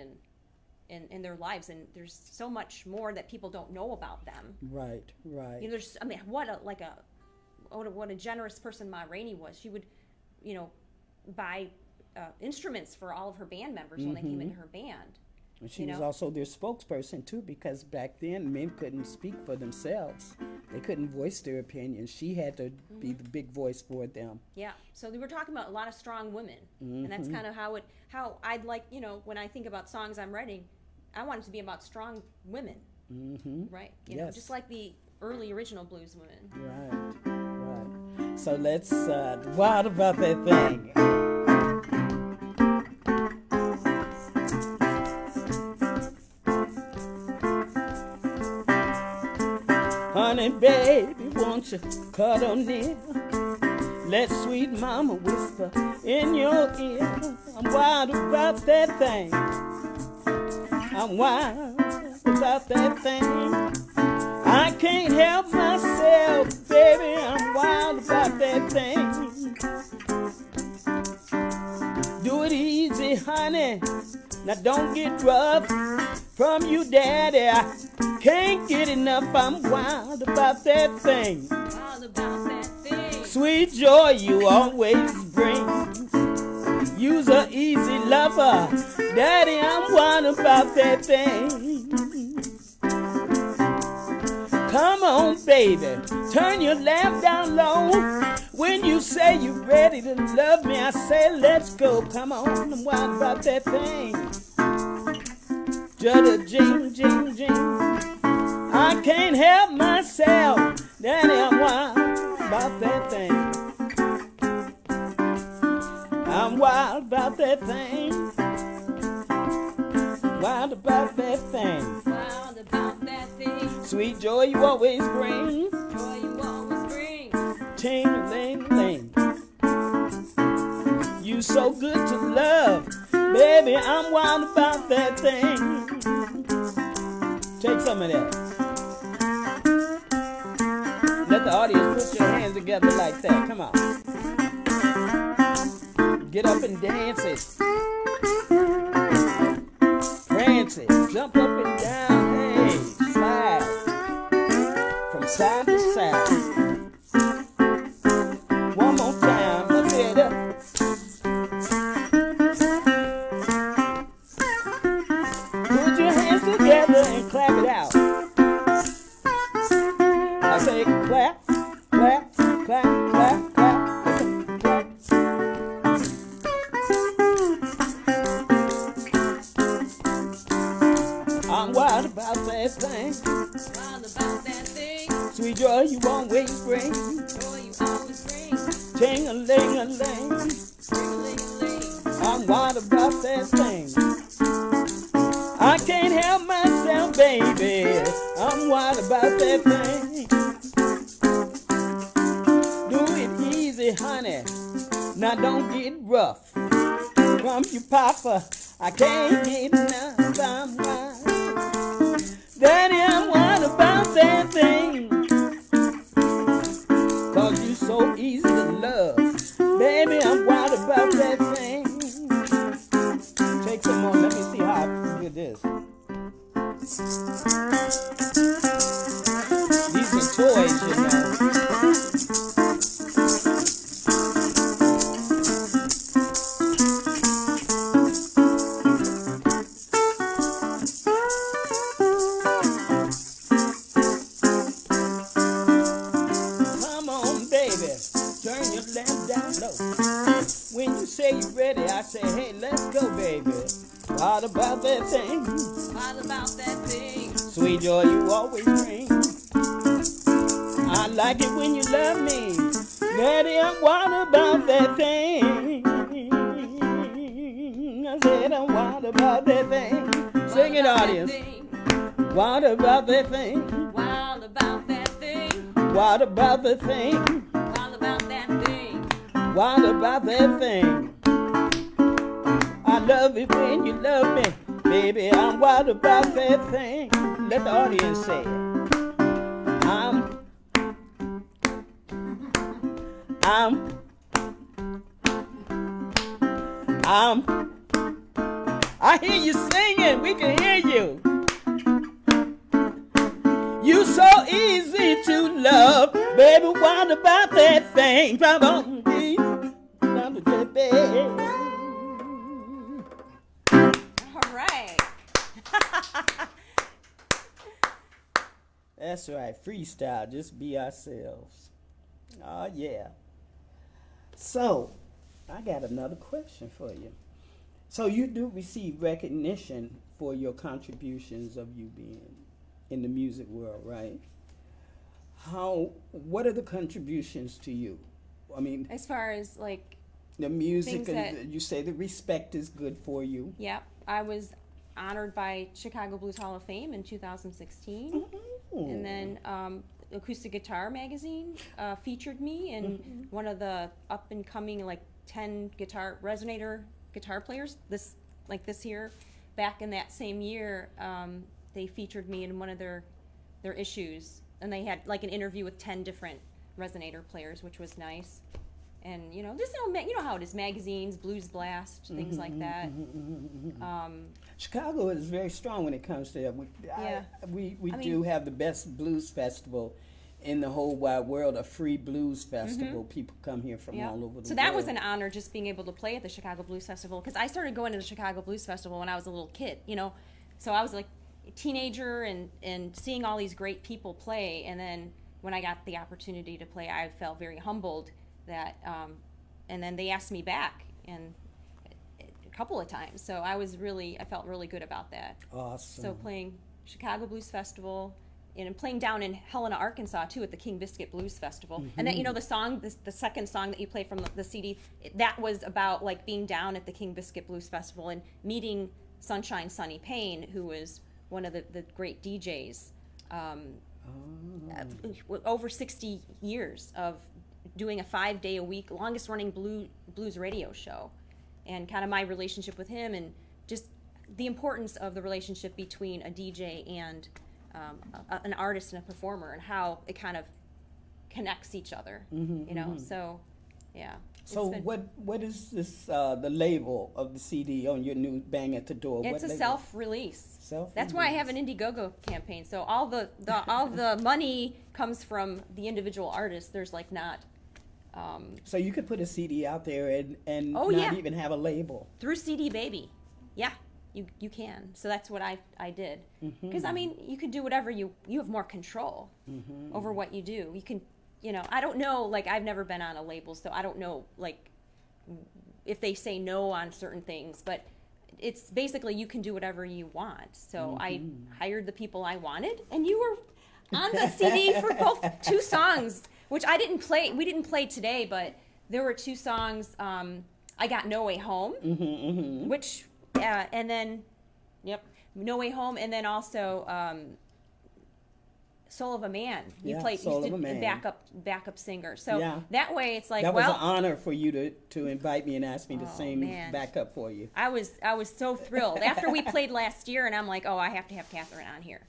in their lives, and there's so much more that people don't know about them. Right, right. You know, there's, I mean, what a generous person Ma Rainey was. She would, buy instruments for all of her band members when they came into her band. And she was also their spokesperson too, because back then men couldn't speak for themselves. They couldn't voice their opinions. She had to be the big voice for them. Yeah. So we were talking about a lot of strong women, and that's kind of how I'd like, when I think about songs I'm writing, I want it to be about strong women, right? You know, just like the early original blues women. Right, right. So let's wild about that thing. Honey, baby, won't you cuddle near? Let sweet mama whisper in your ear. I'm wild about that thing. I'm wild about that thing. I can't help myself, baby. I'm wild about that thing. Do it easy, honey. Now don't get rough from you, daddy. I can't get enough. I'm wild about that thing. Wild about that thing. Sweet joy you always bring. You's a easy lover, daddy. I'm wild about that thing. Come on, baby, turn your lamp down low. When you say you're ready to love me, I say let's go. Come on, I'm wild about that thing. Judda jing, jing, jing. I can't help myself, daddy, I'm wild about that thing. I'm wild about that thing. Wild about that thing. Wild about that thing. Sweet joy you always bring. Joy you always bring. Ting-a-ling-ling. You so good to love, baby. I'm wild about that thing. Take some of that. Let the audience put your hands together like that. Come on. Get up and dance it. Prance it. Jump up and down. Hey, slide. From side to side. One more time. Let's hear it up. Put your hands together and clap it out. I say clap, clap, clap, clap, clap, clap. I'm wild about that thing. Wild about that thing. Sweet joy you always bring. Joy you always bring. Ting-a-ling-a-ling. Ring-a-ling-a-ling. about that thing. Do it easy, honey. Now don't get rough. From you, Papa, I can't get enough. Daddy, I'm wild about that thing. 'Cause you so easy to love. Baby, I'm wild about that thing. Take some more. Let me see how I do this. These are toys, you know. Come on, baby. Turn your lamp down low. When you say you're ready, I say, hey, let's go, baby. What about that thing? What about that thing? Sweet joy you always bring. I like it when you love me. Daddy, I'm wild about that thing. I said I'm wild about that thing. Sing it, audience. Wild about that thing. Wild about that thing. Wild about the thing. Wild about that thing. Wild about that thing. I love it when you love me. Baby, I'm wild about that thing. Let the audience say it. I hear you singing. We can hear you. You so easy to love. Baby, wild about that thing. All right. That's right, freestyle, just be ourselves. Oh, yeah. So, I got another question for you. So, you do receive recognition for your contributions of you being in the music world, right? What are the contributions to you? I mean, As far as like, the music, things and that- you say the respect is good for you. yeah, I was honored by Chicago Blues Hall of Fame in 2016. And then Acoustic Guitar Magazine featured me, and one of the up and coming like 10 resonator guitar players this year. Back in that same year, they featured me in one of their issues, and they had like an interview with 10 different resonator players, which was nice. And you know, just you know how it is, magazines, Blues Blast, things like that. Chicago is very strong when it comes to that. We do have the best blues festival in the whole wide world, a free blues festival. People come here from all over the world. So that was an honor, just being able to play at the Chicago Blues Festival, because I started going to the Chicago Blues Festival when I was a little kid, you know. So I was like a teenager and seeing all these great people play, and then when I got the opportunity to play, I felt very humbled that, and then they asked me back and a couple of times. So I felt really good about that. Awesome. So playing Chicago Blues Festival, and playing down in Helena, Arkansas too, at the King Biscuit Blues Festival. And then, you know, the song, the second song that you play from the CD, that was about like being down at the King Biscuit Blues Festival and meeting Sunshine Sonny Payne, who was one of the great DJs. Over 60 years of doing a 5-day-a-week, longest running blues radio show, and kind of my relationship with him, and just the importance of the relationship between a DJ and an artist and a performer, and how it kind of connects each other, you know. So, yeah. So what is this, the label of the CD on your new Bang at the Door? It's a self-release. Self-release. That's why I have an Indiegogo campaign. So all the money comes from the individual artist. There's like not. So you could put a CD out there and Oh, not yeah. even have a label. Through CD Baby. Yeah, you can. So that's what I did. Because, I mean, you can do whatever you have more control over what you do. You can, you know, I don't know, like, I've never been on a label, so I don't know, like, if they say no on certain things, but it's basically you can do whatever you want. So I hired the people I wanted, and you were on the CD for both 2 songs, which we didn't play today, but there were 2 songs. I got No Way Home, which, and then, No Way Home, and then also Soul of a Man. You Yeah, played Soul you of a did Man. backup singer. So Yeah. that way it's like, That was well, an honor for you to invite me and ask me to Oh, sing man. backup for you. I was so thrilled after we played last year, and I'm like, oh, I have to have Katherine on here.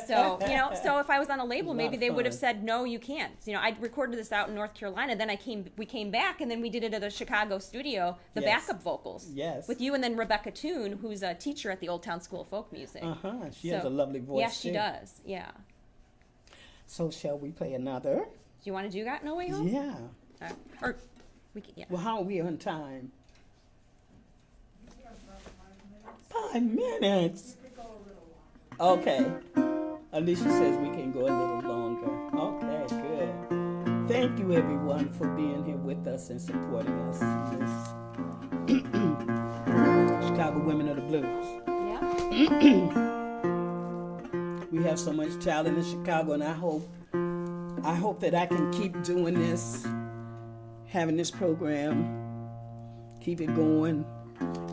So so if I was on a label, It was a lot maybe of they would have fun. said no, you can't. I recorded this out in North Carolina. Then we came back, and then we did it at the Chicago studio, the Yes. backup vocals. Yes. With you and then Rebecca Toon, who's a teacher at the Old Town School of Folk Music. She has a lovely voice. Yeah, she too. does. Yeah. So shall we play another? Do you want to do Got No Way Home? Yeah. Or we can. Yeah. Well, how are we on time? 5 minutes. Okay. Alicia says we can go a little longer. Okay, good. Thank you, everyone, for being here with us and supporting us in this Chicago Women of the Blues. Yeah. We have so much talent in Chicago, and I hope that I can keep doing this, having this program, keep it going,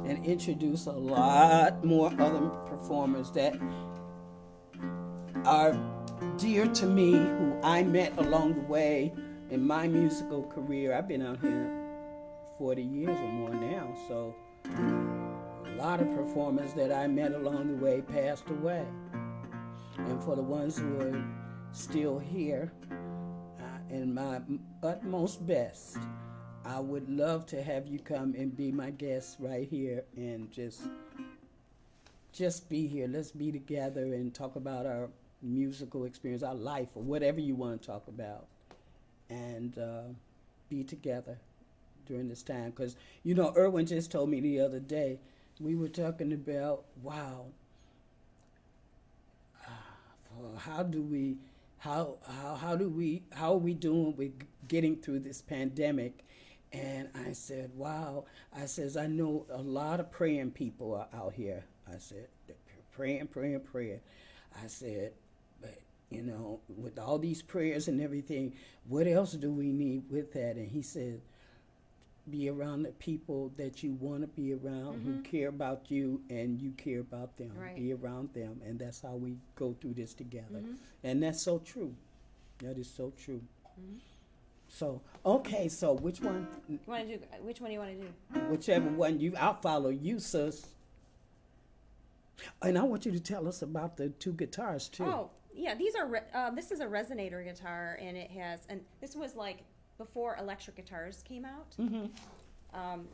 and introduce a lot more other performers that are dear to me, who I met along the way in my musical career. I've been out here 40 years or more now, so a lot of performers that I met along the way passed away. And for the ones who are still here, in my utmost best, I would love to have you come and be my guest right here and just be here. Let's be together and talk about our musical experience, our life, or whatever you want to talk about, and be together during this time. Because, Erwin just told me the other day, we were talking about, wow, how are we doing with getting through this pandemic? And I said, wow. I says, I know a lot of praying people are out here. I said, praying. I said, but with all these prayers and everything, what else do we need with that? And he said, be around the people that you want to be around, who care about you and you care about them. Right. Be around them, and that's how we go through this together. And that's so true. That is so true. So, okay, so which one? Which one do you want to do? Whichever one I'll follow you, sis. And I want you to tell us about the 2 guitars too. Oh, yeah, these are this is a resonator guitar, and this was like before electric guitars came out.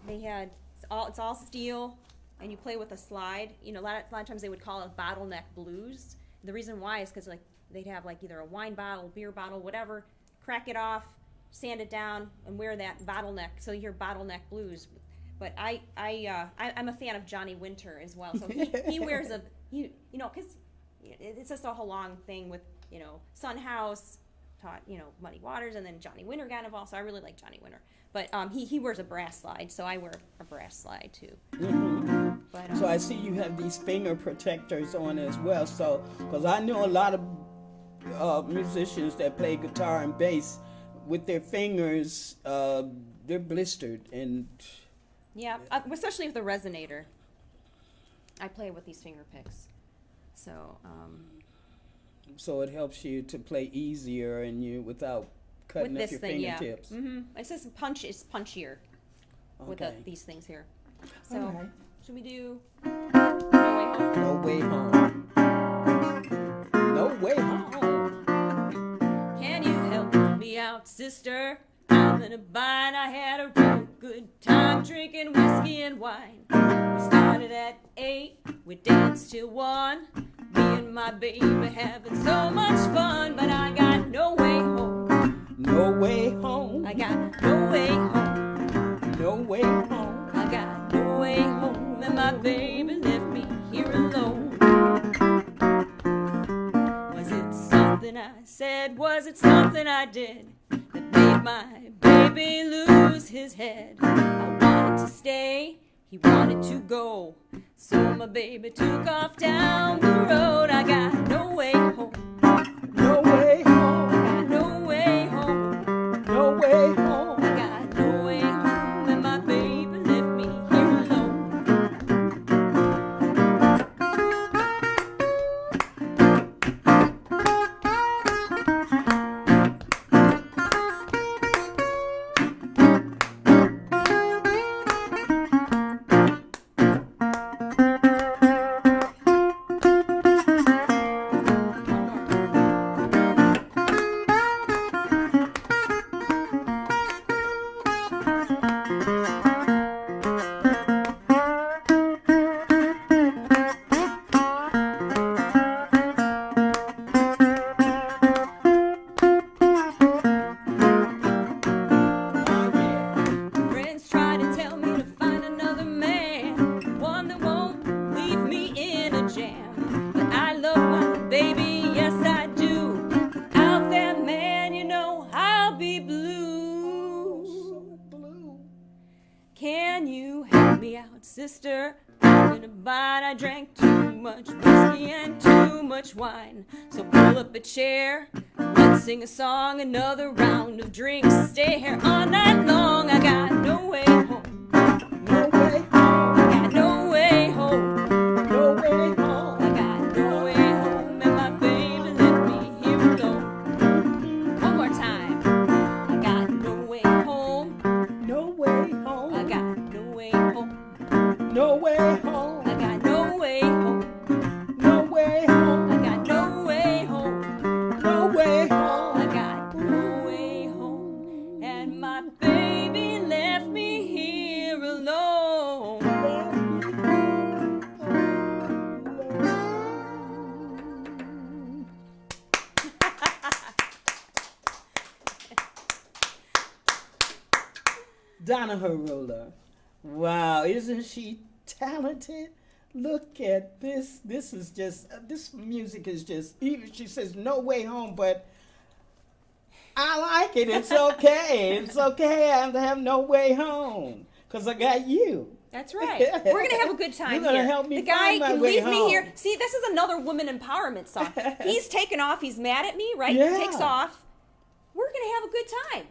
They had it's all steel, and you play with a slide. A lot of times they would call it bottleneck blues. The reason why is because they'd have either a wine bottle, beer bottle, whatever, crack it off, sand it down, and wear that bottleneck. So you hear bottleneck blues. But I'm a fan of Johnny Winter as well. So he wears because it's just a whole long thing with Son House taught Muddy Waters, and then Johnny Winter got involved. So I really like Johnny Winter. But he wears a brass slide, so I wear a brass slide too. But, so I see you have these finger protectors on as well. So because I know a lot of musicians that play guitar and bass with their fingers, they're blistered and. Yeah, especially with the resonator. I play with these finger picks. So, So it helps you to play easier and without cutting with up this your thing, fingertips. yeah. It says punch is punchier with Okay. these things here. So, All right. should we do No Way Home? No way home. Can you help me out, sister? I'm in a bind. I had a real good time drinking whiskey and wine. We started at 8, we danced till 1. Me and my baby having so much fun, but I got no way home. No way home. I got no way home. No way home. I got no way home, and my baby left me here alone. Was it something I said? Was it something I did that made my baby lose his head? I wanted to stay, he wanted to go, so my baby took off down the road. I got no way home. No way home. I got no way home. No way home. I got no way home, and my baby left me here alone. the jam. But I love my baby, yes I do. Without that man, you know I'll be blue. So blue. Can you help me out, sister? I'm in a bind. I drank too much whiskey and too much wine. So pull up a chair, let's sing a song, another round of drinks. Stay here all night long. I got no way home. No way home. I got no way home. No way home. I got no way home, and my baby left me here alone. One more time. I got no way home. No way home. I got no way home. No way home. I got no way home. No way home. I got no way home. No way home. I got no way home, and my baby left me here alone. Donna Herula. Wow, isn't she talented? Look at this. This is just, this music is just, even she says no way home, but I like it. It's okay. It's okay. I have no way home because I got you. That's right. We're gonna have a good time. You're gonna here. help me The guy find my can way leave me home. here. See, this is another woman empowerment song. He's taken off. He's mad at me, right? Yeah. He takes off. We're gonna have a good time.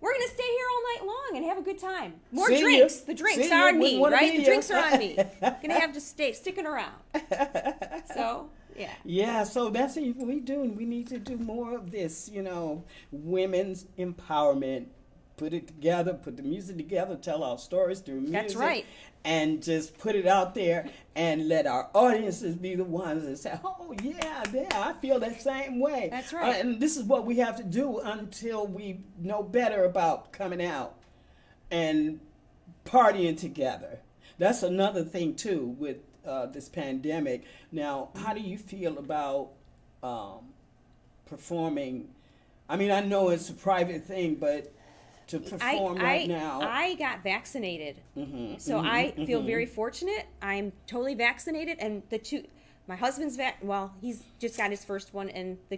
We're gonna stay here all night long and have a good time. More See ya. drinks. The drinks See are ya. on me, Wouldn't wanna right? be The ya. drinks are on me. Gonna have to stay sticking around. So yeah. Yeah, so that's what we do. We need to do more of this, you know, women's empowerment. Put it together, put the music together, tell our stories through music. That's right. And just put it out there and let our audiences be the ones that say, oh, yeah, I feel that same way. That's right. And this is what we have to do until we know better about coming out and partying together. That's another thing, too, with this pandemic. Now, how do you feel about performing? I mean, I know it's a private thing, but to perform right now. I got vaccinated, so I feel very fortunate. I'm totally vaccinated, and my husband's well, he's just got his first one, and the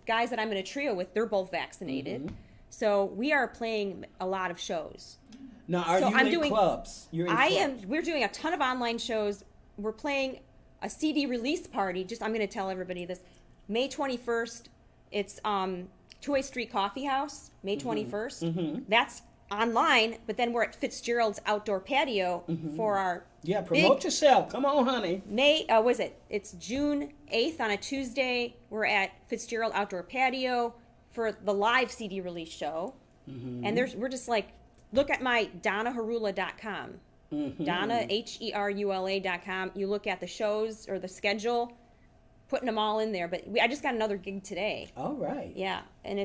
guys that I'm in a trio with, they're both vaccinated. So we are playing a lot of shows. Now, are you in clubs? You're in clubs. We're doing a ton of online shows. We're playing a CD release party. I'm going to tell everybody this. May 21st. It's 2A Street Coffee House, May 21st. That's online, but then we're at Fitzgerald's outdoor patio for our promote yourself. Come on, honey. It's June 8th on a Tuesday. We're at Fitzgerald outdoor patio for the live CD release show. And we're just like, look at my DonnaHerula.com. Donna, Herula.com. You look at the shows or the schedule, putting them all in there. But I just got another gig today. All right. Yeah, and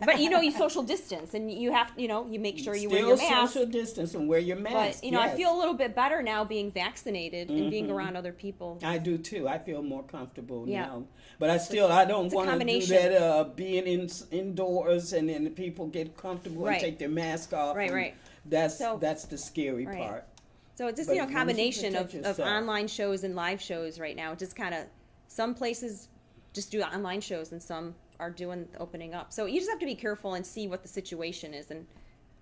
but you social distance, and you have you make sure you wear your mask. Social distance and wear your mask. But I feel a little bit better now being vaccinated and being around other people. I do too. I feel more comfortable now. But I don't want to do that. Being indoors and then the people get comfortable and take their mask off. Right. That's the scary part. So it's just a combination of online shows and live shows right now. Just kind of some places just do online shows and some are doing opening up. So you just have to be careful and see what the situation is and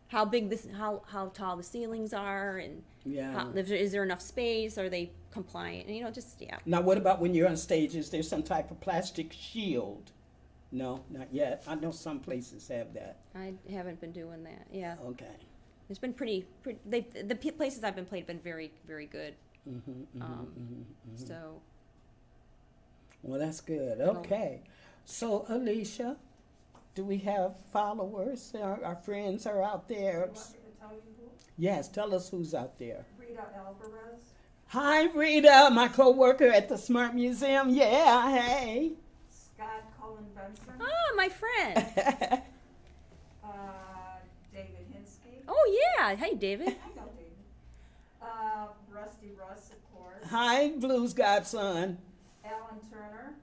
how big how tall the ceilings are and is there enough space? Are they compliant? And Now, what about when you're on stage? Is there some type of plastic shield? No, not yet. I know some places have that. I haven't been doing that. Yeah. Okay. It's been pretty the places I've been played have been very, very good. So. Well, that's good. Okay. So, Alicia, do we have followers? Our friends are out there. You want me to tell you who? Yes, tell us who's out there. Rita Alvarez. Hi, Rita, my co-worker at the Smart Museum. Yeah, hey. Scott Cullen Benson. Oh, my friend. David Hinsky. Oh, yeah. Hey, David. I know David. Rusty Russ, of course. Hi, Blues Godson. Alan Turner.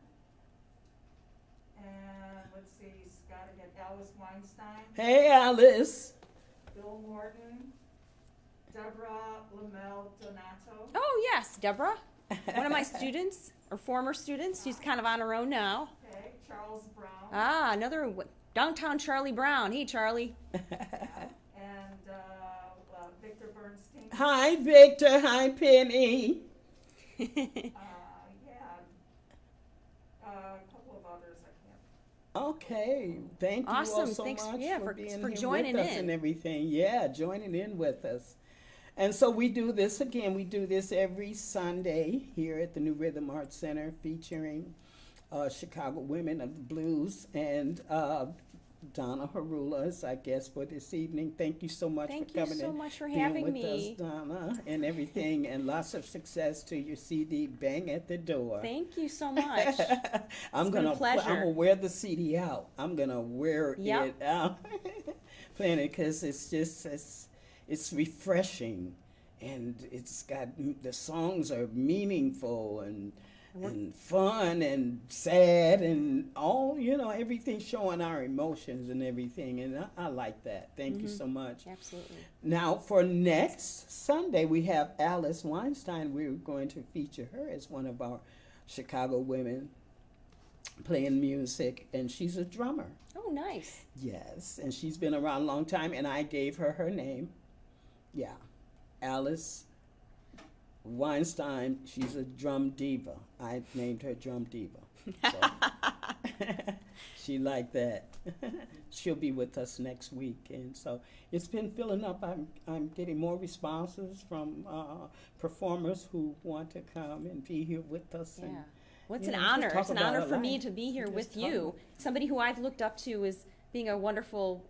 And let's see, Scott again. Alice Weinstein. Hey, Alice. Bill Morton. Deborah Lamel Donato. Oh, yes, Deborah. One of my students, or former students, she's kind of on her own now. Okay, Charles Brown. Another downtown Charlie Brown. Hey, Charlie. And Victor Bernstein. Hi, Victor. Hi, Penny. Yeah. A couple of others I can't. Okay. Thank you all Awesome. so Thanks, much yeah, for being for here joining with us in. and everything. Yeah, joining in with us. And so we do this again. We do this every Sunday here at the New Rhythm Arts Center, featuring Chicago women of the blues, and Donna Herula is our guest for this evening. Thank you so much Thank for you coming so and much for being having with me. us, Donna, and everything. And lots of success to your CD, Bang at the Door. Thank you so much. I'm been a gonna pleasure. wear the CD out. I'm gonna wear Yep. it out, playing it because it's just it's refreshing, and it's got the songs are meaningful and fun and sad and all, everything showing our emotions and everything, and I like that. Thank you so much. Absolutely. Now, for next Sunday, we have Alice Weinstein. We're going to feature her as one of our Chicago women playing music, and she's a drummer. Oh, nice. Yes, and she's been around a long time, and I gave her name. Yeah, Alice Weinstein. She's a drum diva. I named her Drum Diva. So. She liked that. She'll be with us next week, and so it's been filling up. I'm getting more responses from performers who want to come and be here with us. Yeah. And, Well, it's you an know, just honor. talk It's an about honor our for me life. to be here Just with talk you. about- Somebody who I've looked up to as being a wonderful,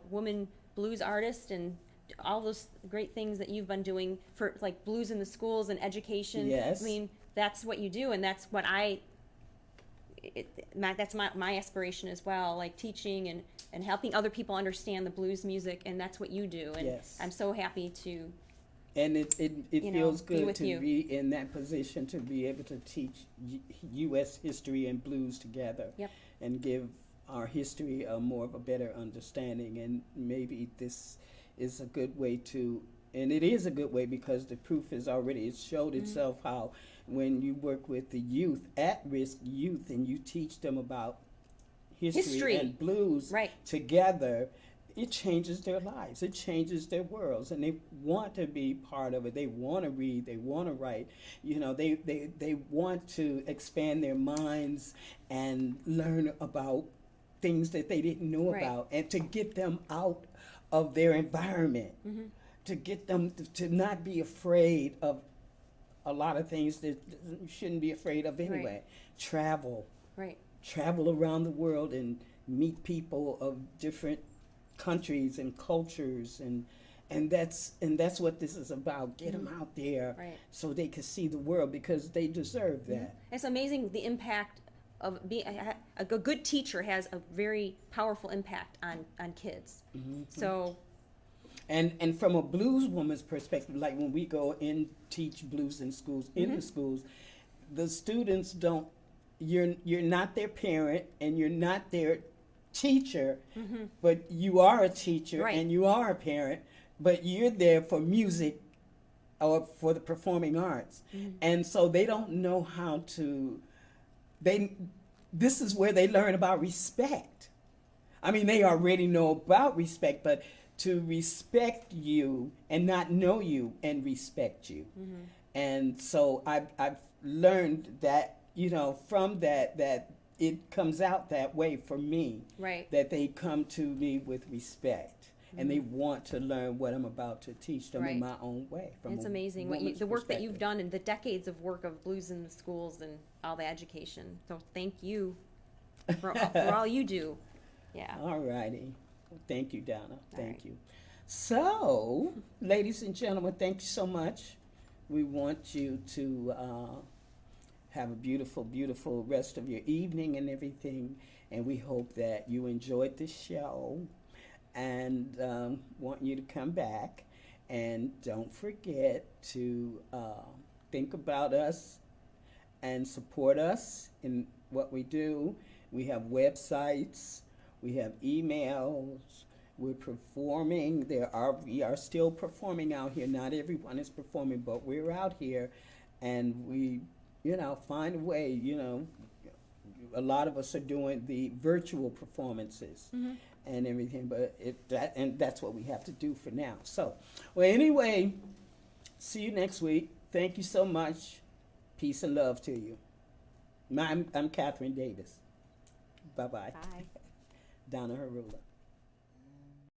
woman blues artist, and all those great things that you've been doing for like blues in the schools and education. Yes. I mean, that's what you do, and that's what that's my aspiration as well, like teaching and helping other people understand the blues music, and that's what you do. And Yes. I'm so happy to. And it feels be good with to you. be in that position, to be able to teach U.S. history and blues together. Yep. And give our history more of a better understanding. And maybe this is a good way to, and it is a good way, because the proof is already, it showed itself how when you work with the youth, at-risk youth, and you teach them about history. And blues Right. together, it changes their lives. It changes their worlds, and they want to be part of it. They want to read. They want to write. They want to expand their minds and learn about things that they didn't know Right. about, and to get them out of their environment, to get them to not be afraid of a lot of things that you shouldn't be afraid of anyway. Travel around the world and meet people of different countries and cultures, and that's what this is about. Get them out there, Right. so they can see the world, because they deserve that. It's amazing the impact of being a good teacher has a very powerful impact on kids. So And from a blues woman's perspective, like when we go and teach blues in schools, in the schools, the students don't. You're not their parent, and you're not their teacher, but you are a teacher, Right. and you are a parent, but you're there for music or for the performing arts. And so they don't know how to, this is where they learn about respect. I mean, they already know about respect, but to respect you and not know you and respect you. And so I've learned that, from that it comes out that way for me. Right. That they come to me with respect, and they want to learn what I'm about to teach them in Right. my own way. From it's a amazing woman's the work that you've perspective. done, and the decades of work of blues in the schools and all the education. So thank you for all you do. Yeah. All righty. Well, thank you, Donna. Thank right. you. So, ladies and gentlemen, thank you so much. We want you to have a beautiful, beautiful rest of your evening and everything. And we hope that you enjoyed this show, and want you to come back. And don't forget to think about us and support us in what we do. We have websites, we have emails, we're performing. We are still performing out here. Not everyone is performing, but we're out here. and we, find a way. A lot of us are doing the virtual performances and everything, but that's what we have to do for now. So, well, anyway, see you next week. Thank you so much. Peace and love to you. I'm Katherine Davis. Bye-bye. Bye. Donna Herula.